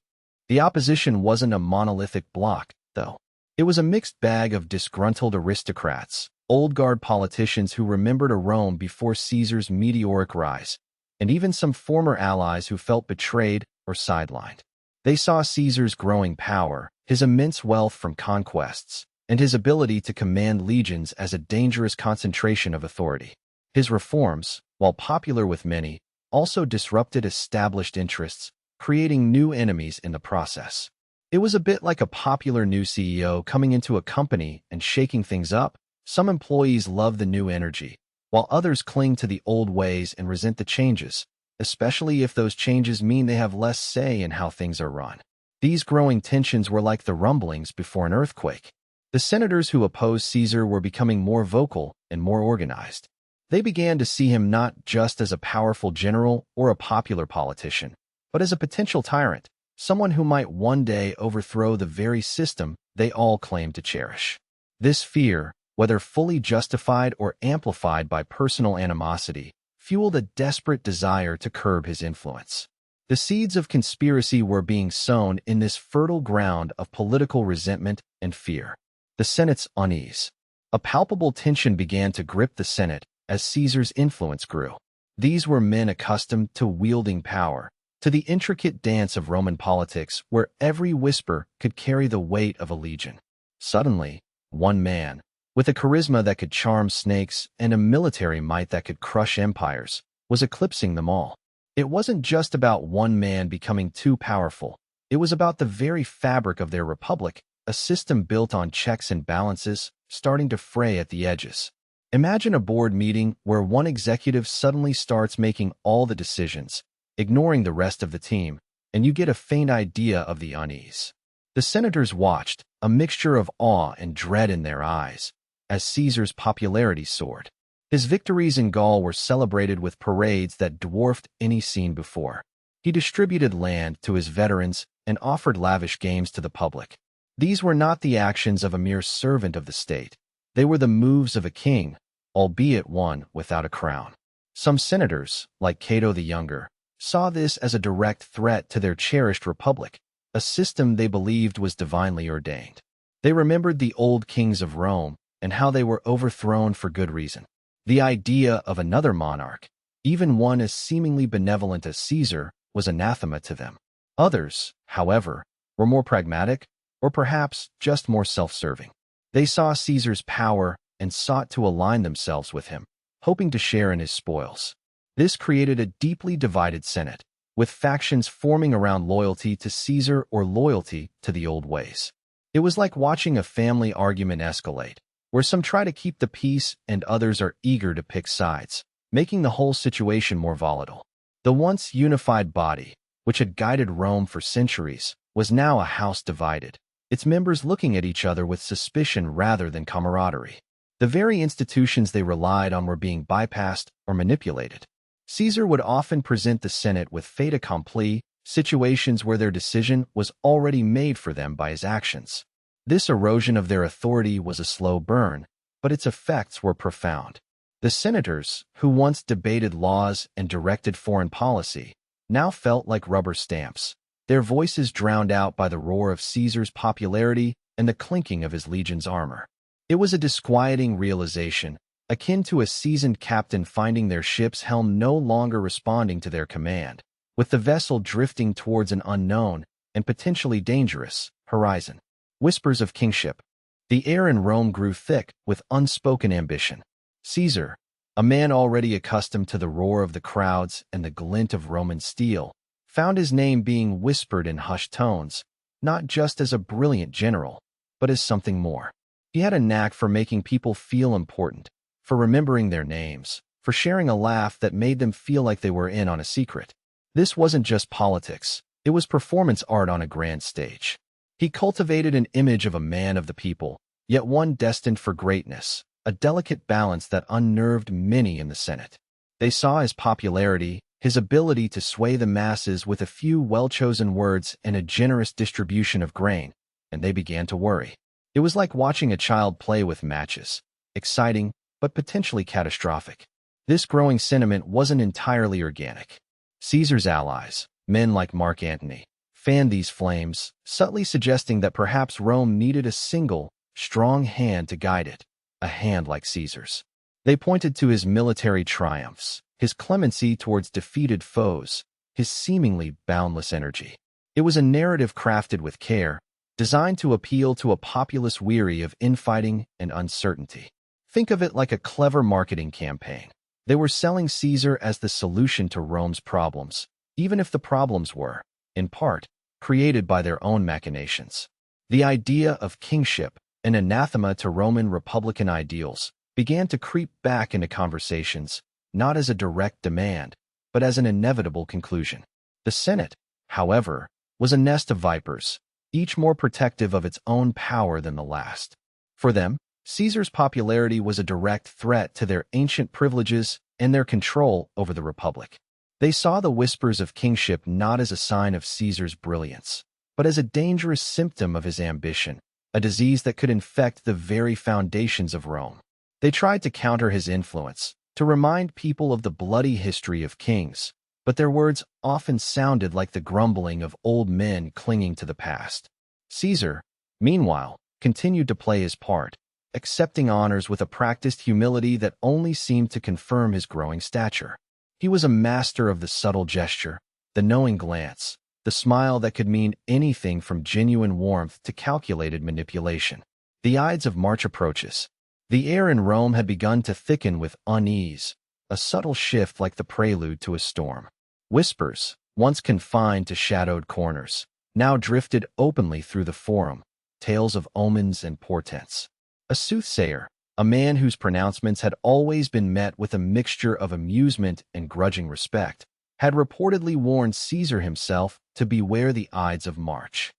The opposition wasn't a monolithic bloc, though. It was a mixed bag of disgruntled aristocrats, old guard politicians who remembered a Rome before Caesar's meteoric rise, and even some former allies who felt betrayed or sidelined. They saw Caesar's growing power, his immense wealth from conquests, and his ability to command legions as a dangerous concentration of authority. His reforms, while popular with many, also disrupted established interests, creating new enemies in the process. It was a bit like a popular new CEO coming into a company and shaking things up. Some employees love the new energy, while others cling to the old ways and resent the changes, especially if those changes mean they have less say in how things are run. These growing tensions were like the rumblings before an earthquake. The senators who opposed Caesar were becoming more vocal and more organized. They began to see him not just as a powerful general or a popular politician, but as a potential tyrant, someone who might one day overthrow the very system they all claimed to cherish. This fear, whether fully justified or amplified by personal animosity, fueled a desperate desire to curb his influence. The seeds of conspiracy were being sown in this fertile ground of political resentment and fear. The Senate's unease. A palpable tension began to grip the Senate as Caesar's influence grew. These were men accustomed to wielding power, to the intricate dance of Roman politics where every whisper could carry the weight of a legion. Suddenly, one man, with a charisma that could charm snakes and a military might that could crush empires, was eclipsing them all. It wasn't just about one man becoming too powerful. It was about the very fabric of their republic, a system built on checks and balances, starting to fray at the edges. Imagine a board meeting where one executive suddenly starts making all the decisions, ignoring the rest of the team, and you get a faint idea of the unease. The senators watched, a mixture of awe and dread in their eyes, as Caesar's popularity soared. His victories in Gaul were celebrated with parades that dwarfed any seen before. He distributed land to his veterans and offered lavish games to the public. These were not the actions of a mere servant of the state. They were the moves of a king, albeit one without a crown. Some senators, like Cato the Younger, saw this as a direct threat to their cherished republic, a system they believed was divinely ordained. They remembered the old kings of Rome and how they were overthrown for good reason. The idea of another monarch, even one as seemingly benevolent as Caesar, was anathema to them. Others, however, were more pragmatic, or perhaps just more self-serving. They saw Caesar's power and sought to align themselves with him, hoping to share in his spoils. This created a deeply divided Senate, with factions forming around loyalty to Caesar or loyalty to the old ways. It was like watching a family argument escalate, where some try to keep the peace and others are eager to pick sides, making the whole situation more volatile. The once unified body, which had guided Rome for centuries, was now a house divided, its members looking at each other with suspicion rather than camaraderie. The very institutions they relied on were being bypassed or manipulated. Caesar would often present the Senate with fait accompli, situations where their decision was already made for them by his actions. This erosion of their authority was a slow burn, but its effects were profound. The senators, who once debated laws and directed foreign policy, now felt like rubber stamps, their voices drowned out by the roar of Caesar's popularity and the clinking of his legion's armor. It was a disquieting realization, akin to a seasoned captain finding their ship's helm no longer responding to their command, with the vessel drifting towards an unknown and potentially dangerous horizon. Whispers of kingship. The air in Rome grew thick with unspoken ambition. Caesar, a man already accustomed to the roar of the crowds and the glint of Roman steel, found his name being whispered in hushed tones, not just as a brilliant general, but as something more. He had a knack for making people feel important, for remembering their names, for sharing a laugh that made them feel like they were in on a secret. This wasn't just politics, it was performance art on a grand stage. He cultivated an image of a man of the people, yet one destined for greatness, a delicate balance that unnerved many in the Senate. They saw his popularity, his ability to sway the masses with a few well-chosen words and a generous distribution of grain, and they began to worry. It was like watching a child play with matches, exciting, but potentially catastrophic. This growing sentiment wasn't entirely organic. Caesar's allies, men like Mark Antony, fanned these flames, subtly suggesting that perhaps Rome needed a single, strong hand to guide it, a hand like Caesar's. They pointed to his military triumphs, his clemency towards defeated foes, his seemingly boundless energy. It was a narrative crafted with care, designed to appeal to a populace weary of infighting and uncertainty. Think of it like a clever marketing campaign. They were selling Caesar as the solution to Rome's problems, even if the problems were, in part, created by their own machinations. The idea of kingship, an anathema to Roman republican ideals, began to creep back into conversations, not as a direct demand, but as an inevitable conclusion. The Senate, however, was a nest of vipers, each more protective of its own power than the last. For them, Caesar's popularity was a direct threat to their ancient privileges and their control over the republic. They saw the whispers of kingship not as a sign of Caesar's brilliance, but as a dangerous symptom of his ambition, a disease that could infect the very foundations of Rome. They tried to counter his influence, to remind people of the bloody history of kings, but their words often sounded like the grumbling of old men clinging to the past. Caesar, meanwhile, continued to play his part, accepting honors with a practiced humility that only seemed to confirm his growing stature. He was a master of the subtle gesture, the knowing glance, the smile that could mean anything from genuine warmth to calculated manipulation. The Ides of March approaches. The air in Rome had begun to thicken with unease, a subtle shift like the prelude to a storm. Whispers, once confined to shadowed corners, now drifted openly through the forum, tales of omens and portents. A soothsayer, a man whose pronouncements had always been met with a mixture of amusement and grudging respect, had reportedly warned Caesar himself to beware the Ides of March.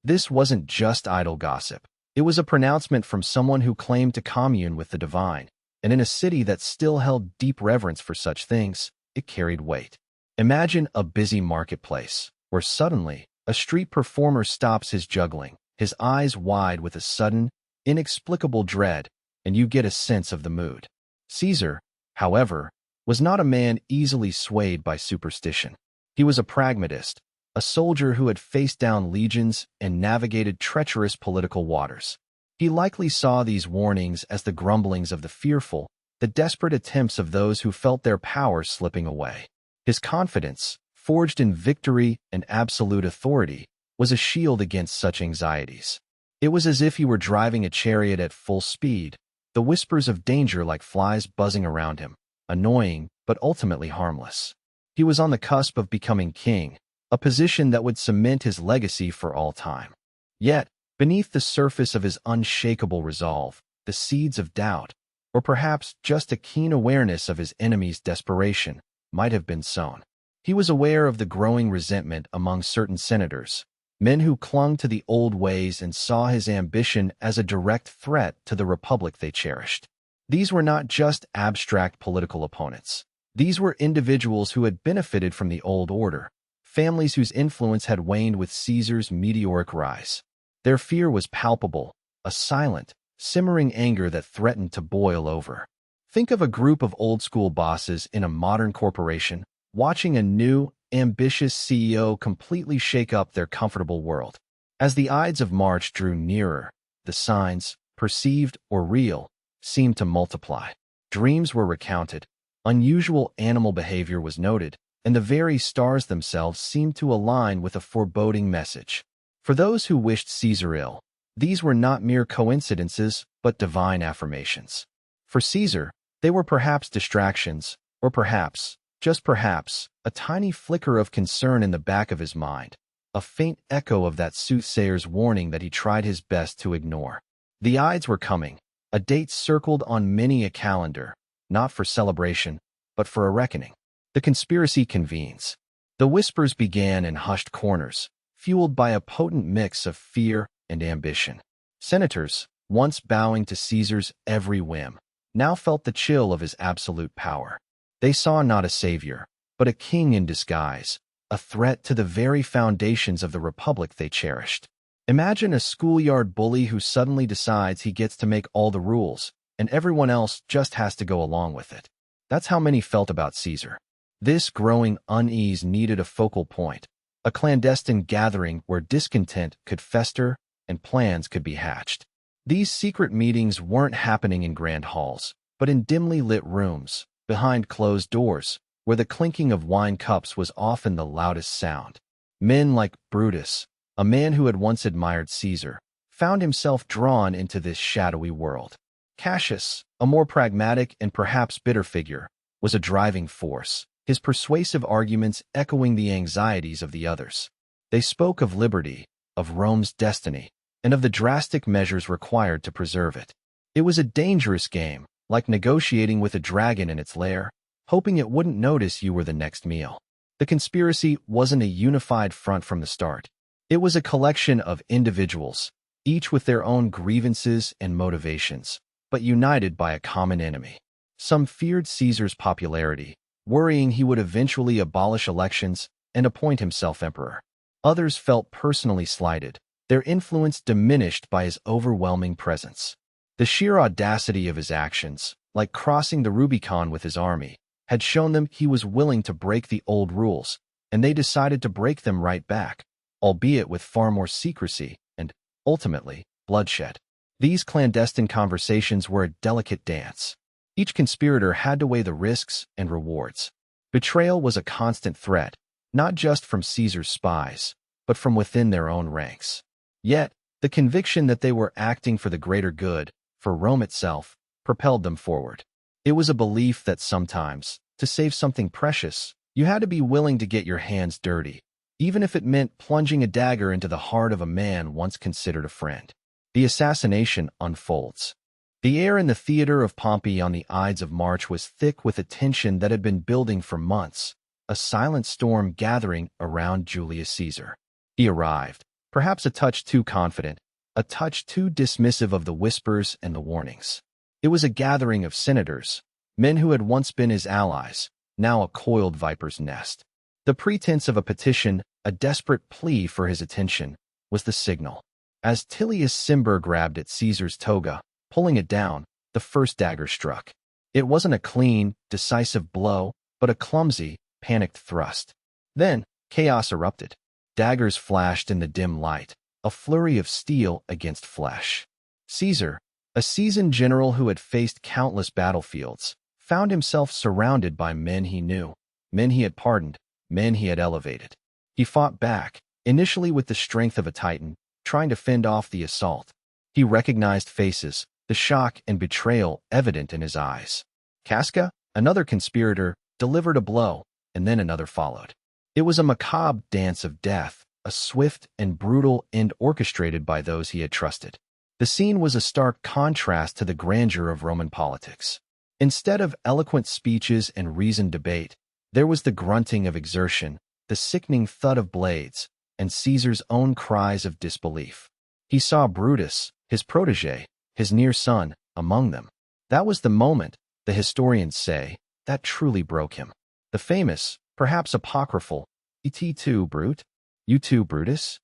This wasn't just idle gossip. It was a pronouncement from someone who claimed to commune with the divine, and in a city that still held deep reverence for such things, it carried weight. Imagine a busy marketplace, where suddenly a street performer stops his juggling, his eyes wide with a sudden, inexplicable dread, and you get a sense of the mood. Caesar, however, was not a man easily swayed by superstition. He was a pragmatist, a soldier who had faced down legions and navigated treacherous political waters. He likely saw these warnings as the grumblings of the fearful, the desperate attempts of those who felt their power slipping away. His confidence, forged in victory and absolute authority, was a shield against such anxieties. It was as if he were driving a chariot at full speed, the whispers of danger like flies buzzing around him, annoying but ultimately harmless. He was on the cusp of becoming king, a position that would cement his legacy for all time. Yet, beneath the surface of his unshakable resolve, the seeds of doubt, or perhaps just a keen awareness of his enemy's desperation, might have been sown. He was aware of the growing resentment among certain senators, men who clung to the old ways and saw his ambition as a direct threat to the republic they cherished. These were not just abstract political opponents. These were individuals who had benefited from the old order, families whose influence had waned with Caesar's meteoric rise. Their fear was palpable, a silent, simmering anger that threatened to boil over. Think of a group of old-school bosses in a modern corporation, watching a new, ambitious CEO completely shake up their comfortable world. As the Ides of March drew nearer, the signs, perceived or real, seemed to multiply. Dreams were recounted, unusual animal behavior was noted, and the very stars themselves seemed to align with a foreboding message. For those who wished Caesar ill, these were not mere coincidences, but divine affirmations. For Caesar, they were perhaps distractions, or perhaps, just perhaps, a tiny flicker of concern in the back of his mind, a faint echo of that soothsayer's warning that he tried his best to ignore. The Ides were coming, a date circled on many a calendar, not for celebration, but for a reckoning. The conspiracy convenes. The whispers began in hushed corners, fueled by a potent mix of fear and ambition. Senators, once bowing to Caesar's every whim, now felt the chill of his absolute power. They saw not a savior, but a king in disguise, a threat to the very foundations of the republic they cherished. Imagine a schoolyard bully who suddenly decides he gets to make all the rules, and everyone else just has to go along with it. That's how many felt about Caesar. This growing unease needed a focal point, a clandestine gathering where discontent could fester and plans could be hatched. These secret meetings weren't happening in grand halls, but in dimly lit rooms, behind closed doors, where the clinking of wine cups was often the loudest sound. Men like Brutus, a man who had once admired Caesar, found himself drawn into this shadowy world. Cassius, a more pragmatic and perhaps bitter figure, was a driving force, his persuasive arguments echoing the anxieties of the others. They spoke of liberty, of Rome's destiny, and of the drastic measures required to preserve it. It was a dangerous game, like negotiating with a dragon in its lair, hoping it wouldn't notice you were the next meal. The conspiracy wasn't a unified front from the start. It was a collection of individuals, each with their own grievances and motivations, but united by a common enemy. Some feared Caesar's popularity, worrying he would eventually abolish elections and appoint himself emperor. Others felt personally slighted, their influence diminished by his overwhelming presence. The sheer audacity of his actions, like crossing the Rubicon with his army, had shown them he was willing to break the old rules, and they decided to break them right back, albeit with far more secrecy and, ultimately, bloodshed. These clandestine conversations were a delicate dance. Each conspirator had to weigh the risks and rewards. Betrayal was a constant threat, not just from Caesar's spies, but from within their own ranks. Yet, the conviction that they were acting for the greater good, for Rome itself, propelled them forward. It was a belief that sometimes, to save something precious, you had to be willing to get your hands dirty, even if it meant plunging a dagger into the heart of a man once considered a friend. The assassination unfolds. The air in the theater of Pompey on the Ides of March was thick with a tension that had been building for months, a silent storm gathering around Julius Caesar. He arrived, perhaps a touch too confident, a touch too dismissive of the whispers and the warnings. It was a gathering of senators, men who had once been his allies, now a coiled viper's nest. The pretense of a petition, a desperate plea for his attention, was the signal. As Tullius Cimber grabbed at Caesar's toga, pulling it down, the first dagger struck. It wasn't a clean, decisive blow, but a clumsy, panicked thrust. Then, chaos erupted. Daggers flashed in the dim light, a flurry of steel against flesh. Caesar, a seasoned general who had faced countless battlefields, found himself surrounded by men he knew, men he had pardoned, men he had elevated. He fought back, initially with the strength of a titan, trying to fend off the assault. He recognized faces, the shock and betrayal evident in his eyes. Casca, another conspirator, delivered a blow, and then another followed. It was a macabre dance of death, a swift and brutal end orchestrated by those he had trusted. The scene was a stark contrast to the grandeur of Roman politics. Instead of eloquent speeches and reasoned debate, there was the grunting of exertion, the sickening thud of blades, and Caesar's own cries of disbelief. He saw Brutus, his protege, his near son, among them. That was the moment, the historians say, that truly broke him. The famous, perhaps apocryphal, "Et tu, Brute? You too, Brutus?"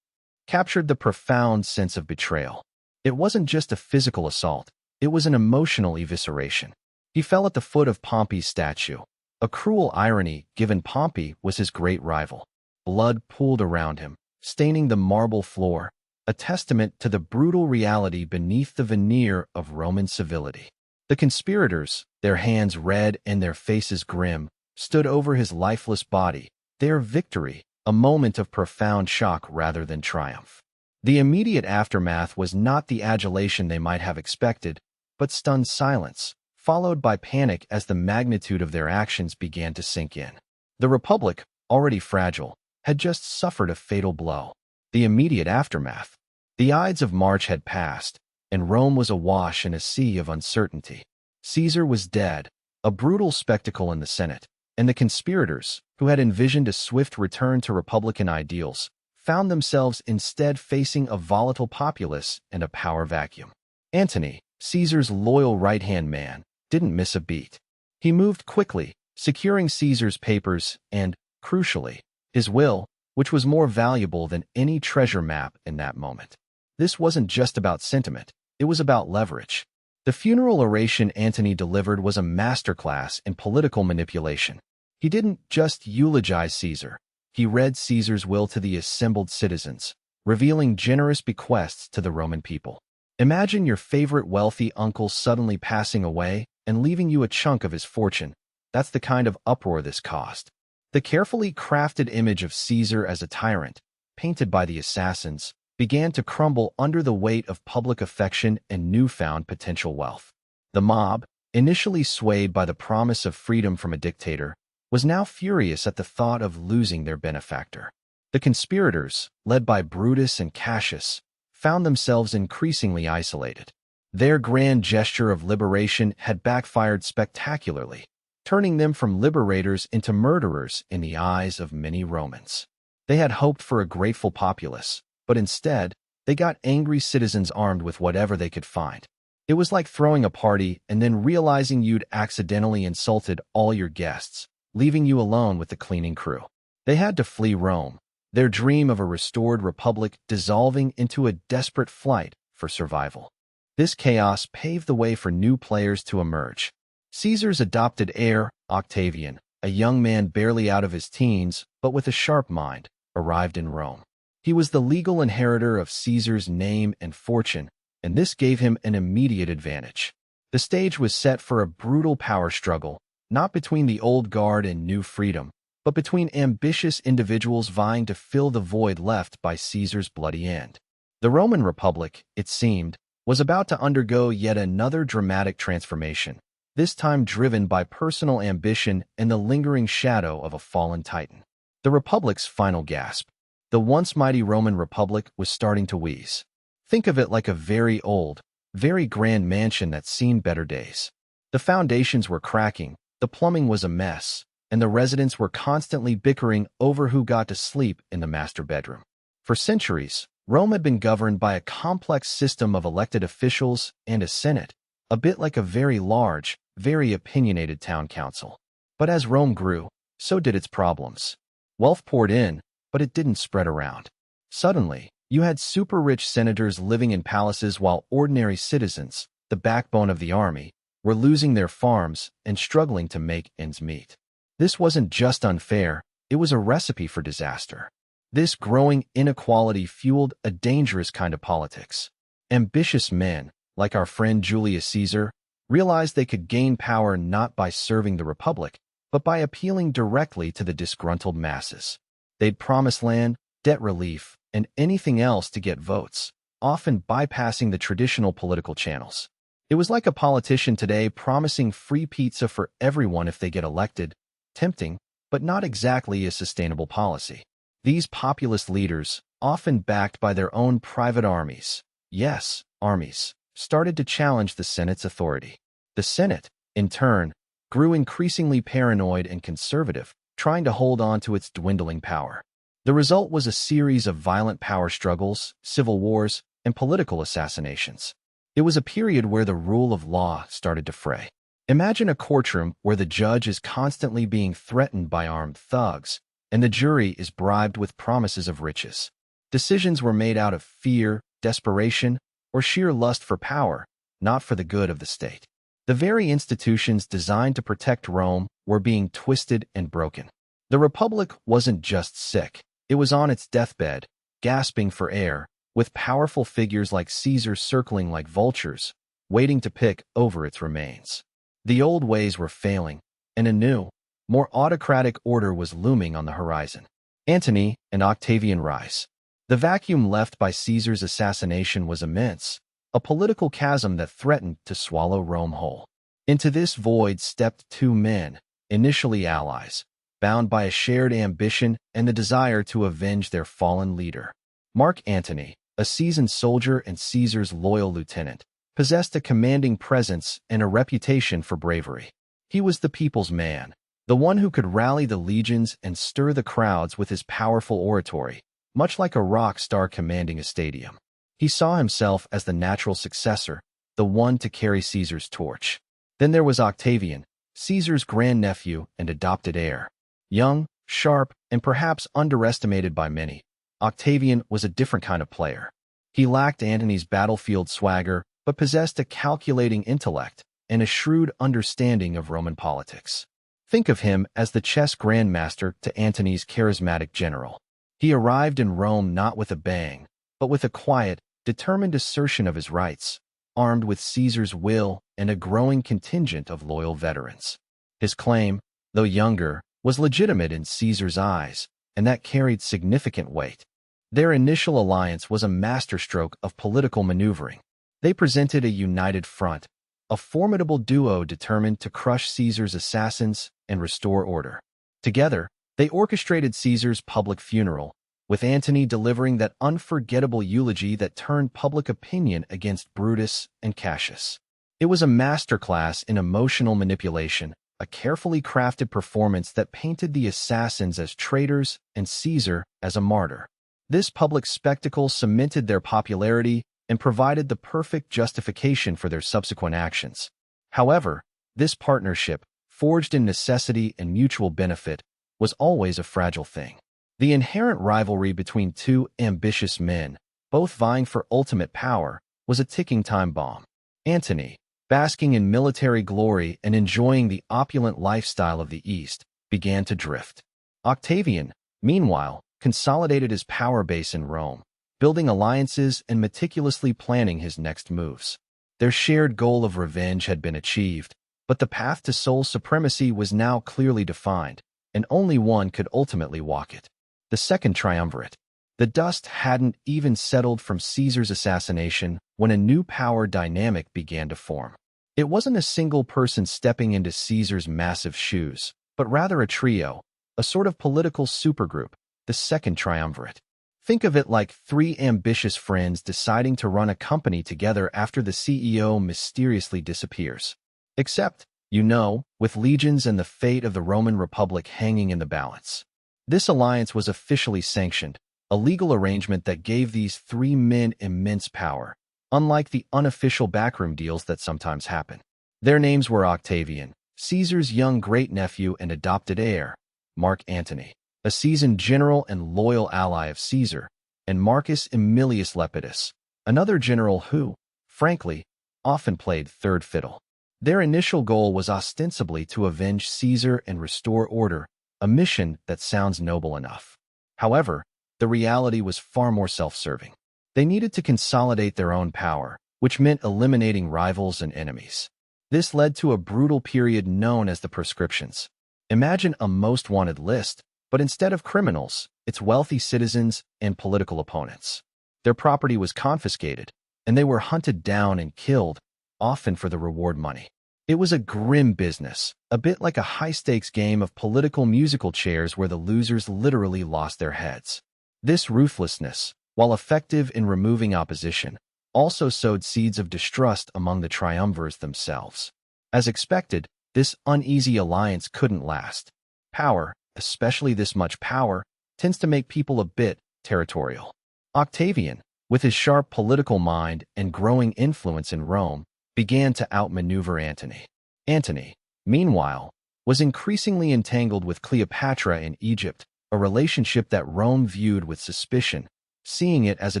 captured the profound sense of betrayal. It wasn't just a physical assault, it was an emotional evisceration. He fell at the foot of Pompey's statue, a cruel irony given Pompey was his great rival. Blood pooled around him, staining the marble floor, a testament to the brutal reality beneath the veneer of Roman civility. The conspirators, their hands red and their faces grim, stood over his lifeless body, their victory, a moment of profound shock rather than triumph. The immediate aftermath was not the adulation they might have expected, but stunned silence, followed by panic as the magnitude of their actions began to sink in. The Republic, already fragile, had just suffered a fatal blow. The immediate aftermath. The Ides of March had passed, and Rome was awash in a sea of uncertainty. Caesar was dead, a brutal spectacle in the Senate, and the conspirators, who had envisioned a swift return to Republican ideals, found themselves instead facing a volatile populace and a power vacuum. Antony, Caesar's loyal right-hand man, didn't miss a beat. He moved quickly, securing Caesar's papers and, crucially, his will, which was more valuable than any treasure map in that moment. This wasn't just about sentiment, it was about leverage. The funeral oration Antony delivered was a masterclass in political manipulation. He didn't just eulogize Caesar, he read Caesar's will to the assembled citizens, revealing generous bequests to the Roman people. Imagine your favorite wealthy uncle suddenly passing away and leaving you a chunk of his fortune. That's the kind of uproar this caused. The carefully crafted image of Caesar as a tyrant, painted by the assassins, began to crumble under the weight of public affection and newfound potential wealth. The mob, initially swayed by the promise of freedom from a dictator, was now furious at the thought of losing their benefactor. The conspirators, led by Brutus and Cassius, found themselves increasingly isolated. Their grand gesture of liberation had backfired spectacularly, turning them from liberators into murderers in the eyes of many Romans. They had hoped for a grateful populace, but instead, they got angry citizens armed with whatever they could find. It was like throwing a party and then realizing you'd accidentally insulted all your guests, leaving you alone with the cleaning crew. They had to flee Rome, their dream of a restored republic dissolving into a desperate flight for survival. This chaos paved the way for new players to emerge. Caesar's adopted heir, Octavian, a young man barely out of his teens, but with a sharp mind, arrived in Rome. He was the legal inheritor of Caesar's name and fortune, and this gave him an immediate advantage. The stage was set for a brutal power struggle, not between the old guard and new freedom, but between ambitious individuals vying to fill the void left by Caesar's bloody end. The Roman Republic, it seemed, was about to undergo yet another dramatic transformation, this time driven by personal ambition and the lingering shadow of a fallen titan. The Republic's final gasp. The once mighty Roman Republic was starting to wheeze. Think of it like a very old, very grand mansion that's seen better days. The foundations were cracking, the plumbing was a mess, and the residents were constantly bickering over who got to sleep in the master bedroom. For centuries, Rome had been governed by a complex system of elected officials and a senate, a bit like a very large, very opinionated town council. But as Rome grew, so did its problems. Wealth poured in, but it didn't spread around. Suddenly, you had super-rich senators living in palaces while ordinary citizens, the backbone of the army, were losing their farms and struggling to make ends meet. This wasn't just unfair, it was a recipe for disaster. This growing inequality fueled a dangerous kind of politics. Ambitious men, like our friend Julius Caesar, realized they could gain power not by serving the Republic, but by appealing directly to the disgruntled masses. They'd promise land, debt relief, and anything else to get votes, often bypassing the traditional political channels. It was like a politician today promising free pizza for everyone if they get elected, tempting, but not exactly a sustainable policy. These populist leaders, often backed by their own private armies, yes, armies, started to challenge the Senate's authority. The Senate, in turn, grew increasingly paranoid and conservative, trying to hold on to its dwindling power. The result was a series of violent power struggles, civil wars, and political assassinations. It was a period where the rule of law started to fray. Imagine a courtroom where the judge is constantly being threatened by armed thugs, and the jury is bribed with promises of riches. Decisions were made out of fear, desperation, or sheer lust for power, not for the good of the state. The very institutions designed to protect Rome were being twisted and broken. The Republic wasn't just sick, it was on its deathbed, gasping for air, with powerful figures like Caesar circling like vultures, waiting to pick over its remains. The old ways were failing, and a new, more autocratic order was looming on the horizon. Antony and Octavian rise. The vacuum left by Caesar's assassination was immense, a political chasm that threatened to swallow Rome whole. Into this void stepped two men, initially allies, bound by a shared ambition and the desire to avenge their fallen leader. Mark Antony, a seasoned soldier and Caesar's loyal lieutenant, possessed a commanding presence and a reputation for bravery. He was the people's man, the one who could rally the legions and stir the crowds with his powerful oratory, much like a rock star commanding a stadium. He saw himself as the natural successor, the one to carry Caesar's torch. Then there was Octavian, Caesar's grandnephew and adopted heir. Young, sharp, and perhaps underestimated by many, Octavian was a different kind of player. He lacked Antony's battlefield swagger, but possessed a calculating intellect and a shrewd understanding of Roman politics. Think of him as the chess grandmaster to Antony's charismatic general. He arrived in Rome not with a bang, but with a quiet, determined assertion of his rights, armed with Caesar's will and a growing contingent of loyal veterans. His claim, though younger, was legitimate in Caesar's eyes, and that carried significant weight. Their initial alliance was a masterstroke of political maneuvering. They presented a united front, a formidable duo determined to crush Caesar's assassins and restore order. Together, they orchestrated Caesar's public funeral, with Antony delivering that unforgettable eulogy that turned public opinion against Brutus and Cassius. It was a masterclass in emotional manipulation, a carefully crafted performance that painted the assassins as traitors and Caesar as a martyr. This public spectacle cemented their popularity and provided the perfect justification for their subsequent actions. However, this partnership, forged in necessity and mutual benefit, was always a fragile thing. The inherent rivalry between two ambitious men, both vying for ultimate power, was a ticking time bomb. Antony, basking in military glory and enjoying the opulent lifestyle of the East, began to drift. Octavian, meanwhile, consolidated his power base in Rome, building alliances and meticulously planning his next moves. Their shared goal of revenge had been achieved, but the path to sole supremacy was now clearly defined, and only one could ultimately walk it. The Second Triumvirate. The dust hadn't even settled from Caesar's assassination when a new power dynamic began to form. It wasn't a single person stepping into Caesar's massive shoes, but rather a trio, a sort of political supergroup, the Second Triumvirate. Think of it like three ambitious friends deciding to run a company together after the CEO mysteriously disappears. Except, with legions and the fate of the Roman Republic hanging in the balance. This alliance was officially sanctioned, a legal arrangement that gave these three men immense power, unlike the unofficial backroom deals that sometimes happen. Their names were Octavian, Caesar's young great-nephew and adopted heir, Mark Antony, a seasoned general and loyal ally of Caesar, and Marcus Aemilius Lepidus, another general who, frankly, often played third fiddle. Their initial goal was ostensibly to avenge Caesar and restore order, a mission that sounds noble enough. However, the reality was far more self-serving. They needed to consolidate their own power, which meant eliminating rivals and enemies. This led to a brutal period known as the proscriptions. Imagine a most wanted list, but instead of criminals, it's wealthy citizens and political opponents. Their property was confiscated, and they were hunted down and killed, often for the reward money. It was a grim business, a bit like a high-stakes game of political musical chairs where the losers literally lost their heads. This ruthlessness, while effective in removing opposition, also sowed seeds of distrust among the triumvirs themselves. As expected, this uneasy alliance couldn't last. Power, especially this much power, tends to make people a bit territorial. Octavian, with his sharp political mind and growing influence in Rome, began to outmaneuver Antony. Antony, meanwhile, was increasingly entangled with Cleopatra in Egypt, a relationship that Rome viewed with suspicion, seeing it as a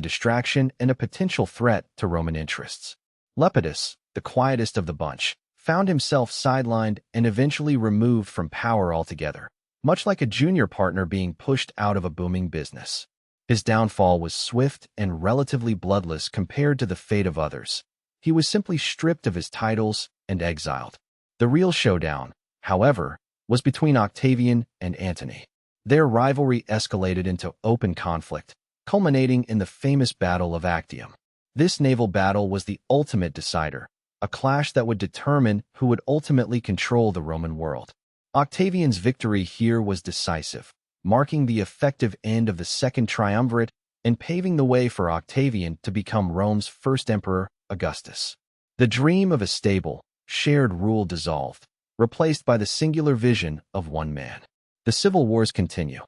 distraction and a potential threat to Roman interests. Lepidus, the quietest of the bunch, found himself sidelined and eventually removed from power altogether, much like a junior partner being pushed out of a booming business. His downfall was swift and relatively bloodless compared to the fate of others. He was simply stripped of his titles and exiled. The real showdown, however, was between Octavian and Antony. Their rivalry escalated into open conflict, culminating in the famous Battle of Actium. This naval battle was the ultimate decider, a clash that would determine who would ultimately control the Roman world. Octavian's victory here was decisive, marking the effective end of the Second Triumvirate and paving the way for Octavian to become Rome's first emperor, Augustus. The dream of a stable, shared rule dissolved, replaced by the singular vision of one man. The civil wars continue.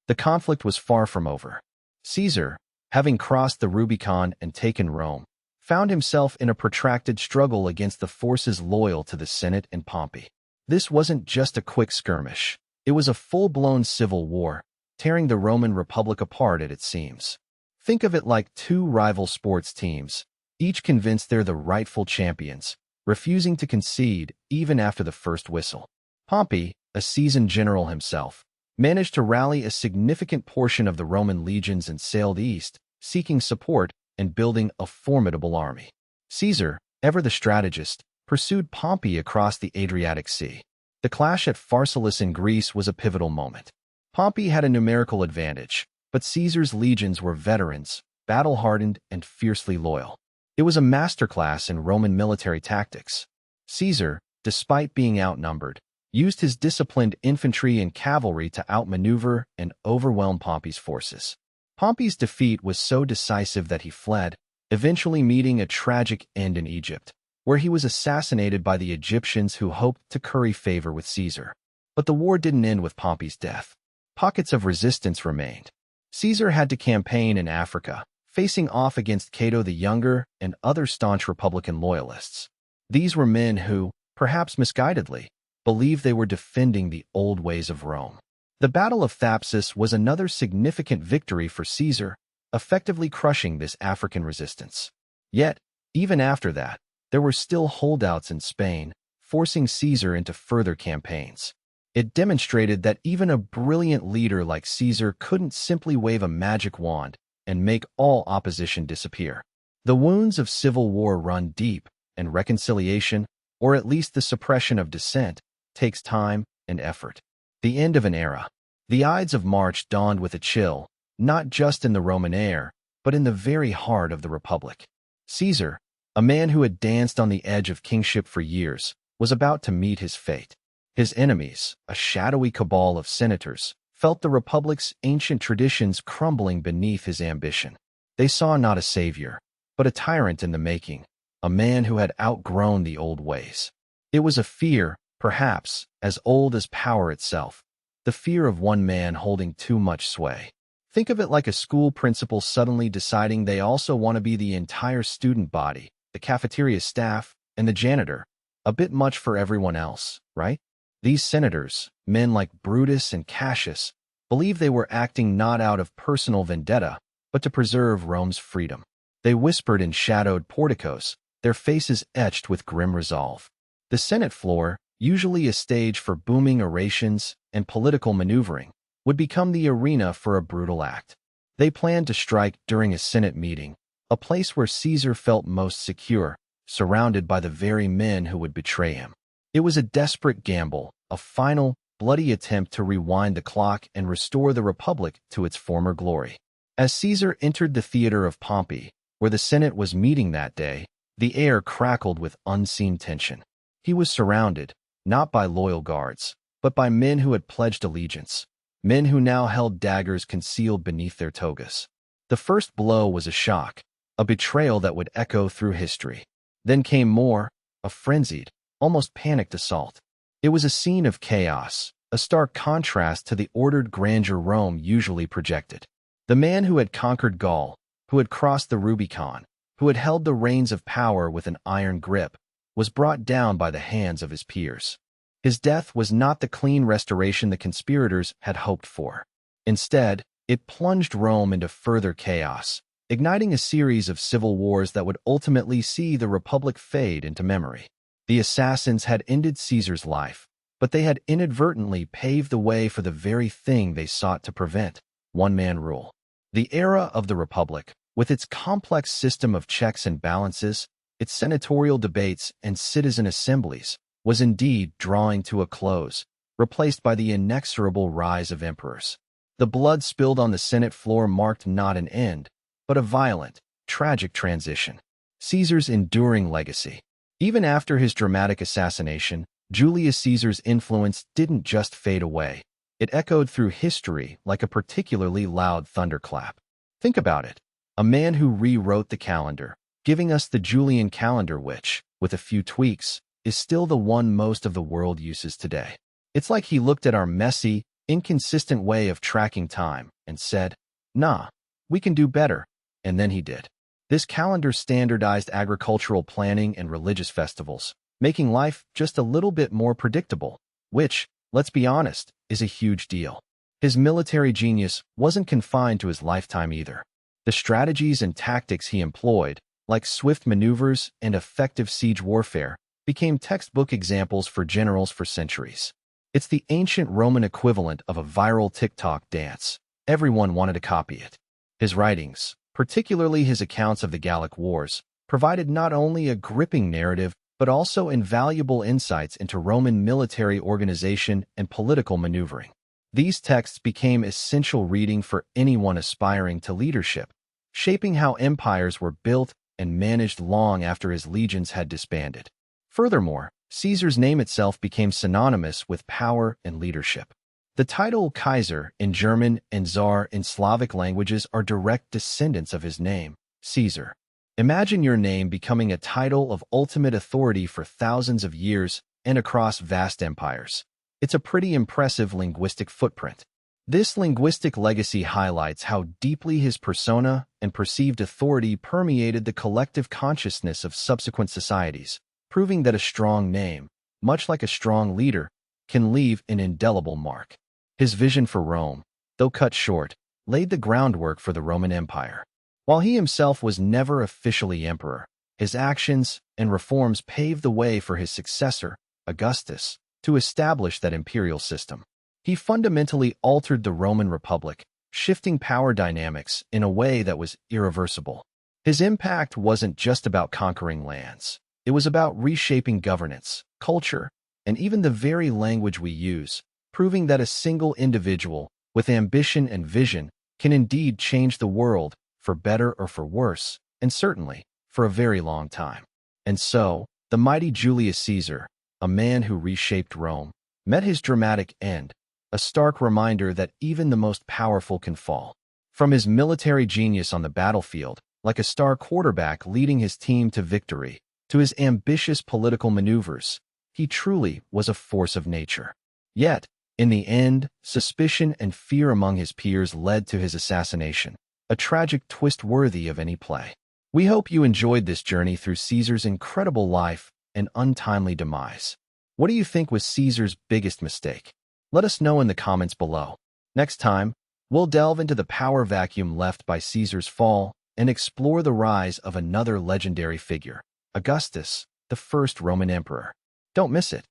The conflict was far from over. Caesar, having crossed the Rubicon and taken Rome, found himself in a protracted struggle against the forces loyal to the Senate and Pompey. This wasn't just a quick skirmish. It was a full-blown civil war, tearing the Roman Republic apart at its seams. Think of it like two rival sports teams, each convinced they're the rightful champions, refusing to concede even after the first whistle. Pompey, a seasoned general himself, managed to rally a significant portion of the Roman legions and sailed east, seeking support and building a formidable army. Caesar, ever the strategist, pursued Pompey across the Adriatic Sea. The clash at Pharsalus in Greece was a pivotal moment. Pompey had a numerical advantage, but Caesar's legions were veterans, battle-hardened, and fiercely loyal. It was a masterclass in Roman military tactics. Caesar, despite being outnumbered, used his disciplined infantry and cavalry to outmaneuver and overwhelm Pompey's forces. Pompey's defeat was so decisive that he fled, eventually meeting a tragic end in Egypt, where he was assassinated by the Egyptians who hoped to curry favor with Caesar. But the war didn't end with Pompey's death. Pockets of resistance remained. Caesar had to campaign in Africa, facing off against Cato the Younger and other staunch Republican loyalists. These were men who, perhaps misguidedly, believed they were defending the old ways of Rome. The Battle of Thapsus was another significant victory for Caesar, effectively crushing this African resistance. Yet, even after that, there were still holdouts in Spain, forcing Caesar into further campaigns. It demonstrated that even a brilliant leader like Caesar couldn't simply wave a magic wand and make all opposition disappear. The wounds of civil war run deep, and reconciliation, or at least the suppression of dissent, takes time and effort. The end of an era. The Ides of March dawned with a chill, not just in the Roman air, but in the very heart of the Republic. Caesar, a man who had danced on the edge of kingship for years, was about to meet his fate. His enemies, a shadowy cabal of senators, felt the Republic's ancient traditions crumbling beneath his ambition. They saw not a savior, but a tyrant in the making, a man who had outgrown the old ways. It was a fear, perhaps, as old as power itself, the fear of one man holding too much sway. Think of it like a school principal suddenly deciding they also want to be the entire student body, the cafeteria staff, and the janitor. A bit much for everyone else, right? These senators, men like Brutus and Cassius, believed they were acting not out of personal vendetta, but to preserve Rome's freedom. They whispered in shadowed porticos, their faces etched with grim resolve. The Senate floor, usually a stage for booming orations and political maneuvering, would become the arena for a brutal act. They planned to strike during a Senate meeting, a place where Caesar felt most secure, surrounded by the very men who would betray him. It was a desperate gamble, a final, bloody attempt to rewind the clock and restore the Republic to its former glory. As Caesar entered the theater of Pompey, where the Senate was meeting that day, the air crackled with unseen tension. He was surrounded, not by loyal guards, but by men who had pledged allegiance, men who now held daggers concealed beneath their togas. The first blow was a shock, a betrayal that would echo through history. Then came more, a frenzied, almost panicked assault. It was a scene of chaos, a stark contrast to the ordered grandeur Rome usually projected. The man who had conquered Gaul, who had crossed the Rubicon, who had held the reins of power with an iron grip, was brought down by the hands of his peers. His death was not the clean restoration the conspirators had hoped for. Instead, it plunged Rome into further chaos, igniting a series of civil wars that would ultimately see the Republic fade into memory. The assassins had ended Caesar's life, but they had inadvertently paved the way for the very thing they sought to prevent: one-man rule. The era of the Republic, with its complex system of checks and balances, its senatorial debates and citizen assemblies, was indeed drawing to a close, replaced by the inexorable rise of emperors. The blood spilled on the Senate floor marked not an end, but a violent, tragic transition. Caesar's enduring legacy. Even after his dramatic assassination, Julius Caesar's influence didn't just fade away. It echoed through history like a particularly loud thunderclap. Think about it. A man who rewrote the calendar, giving us the Julian calendar which, with a few tweaks, is still the one most of the world uses today. It's like he looked at our messy, inconsistent way of tracking time and said, "Nah, we can do better." And then he did. This calendar standardized agricultural planning and religious festivals, making life just a little bit more predictable, which, let's be honest, is a huge deal. His military genius wasn't confined to his lifetime either. The strategies and tactics he employed, like swift maneuvers and effective siege warfare, became textbook examples for generals for centuries. It's the ancient Roman equivalent of a viral TikTok dance. Everyone wanted to copy it. His writings, particularly his accounts of the Gallic Wars, provided not only a gripping narrative but also invaluable insights into Roman military organization and political maneuvering. These texts became essential reading for anyone aspiring to leadership, shaping how empires were built and managed long after his legions had disbanded. Furthermore, Caesar's name itself became synonymous with power and leadership. The title Kaiser in German and Tsar in Slavic languages are direct descendants of his name, Caesar. Imagine your name becoming a title of ultimate authority for thousands of years and across vast empires. It's a pretty impressive linguistic footprint. This linguistic legacy highlights how deeply his persona and perceived authority permeated the collective consciousness of subsequent societies, proving that a strong name, much like a strong leader, can leave an indelible mark. His vision for Rome, though cut short, laid the groundwork for the Roman Empire. While he himself was never officially emperor, his actions and reforms paved the way for his successor, Augustus, to establish that imperial system. He fundamentally altered the Roman Republic, shifting power dynamics in a way that was irreversible. His impact wasn't just about conquering lands. It was about reshaping governance, culture, and even the very language we use, proving that a single individual with ambition and vision can indeed change the world, for better or for worse, and certainly for a very long time. And so, the mighty Julius Caesar, a man who reshaped Rome, met his dramatic end, a stark reminder that even the most powerful can fall. From his military genius on the battlefield, like a star quarterback leading his team to victory, to his ambitious political maneuvers, he truly was a force of nature. Yet, in the end, suspicion and fear among his peers led to his assassination, a tragic twist worthy of any play. We hope you enjoyed this journey through Caesar's incredible life and untimely demise. What do you think was Caesar's biggest mistake? Let us know in the comments below. Next time, we'll delve into the power vacuum left by Caesar's fall and explore the rise of another legendary figure, Augustus, the first Roman emperor. Don't miss it.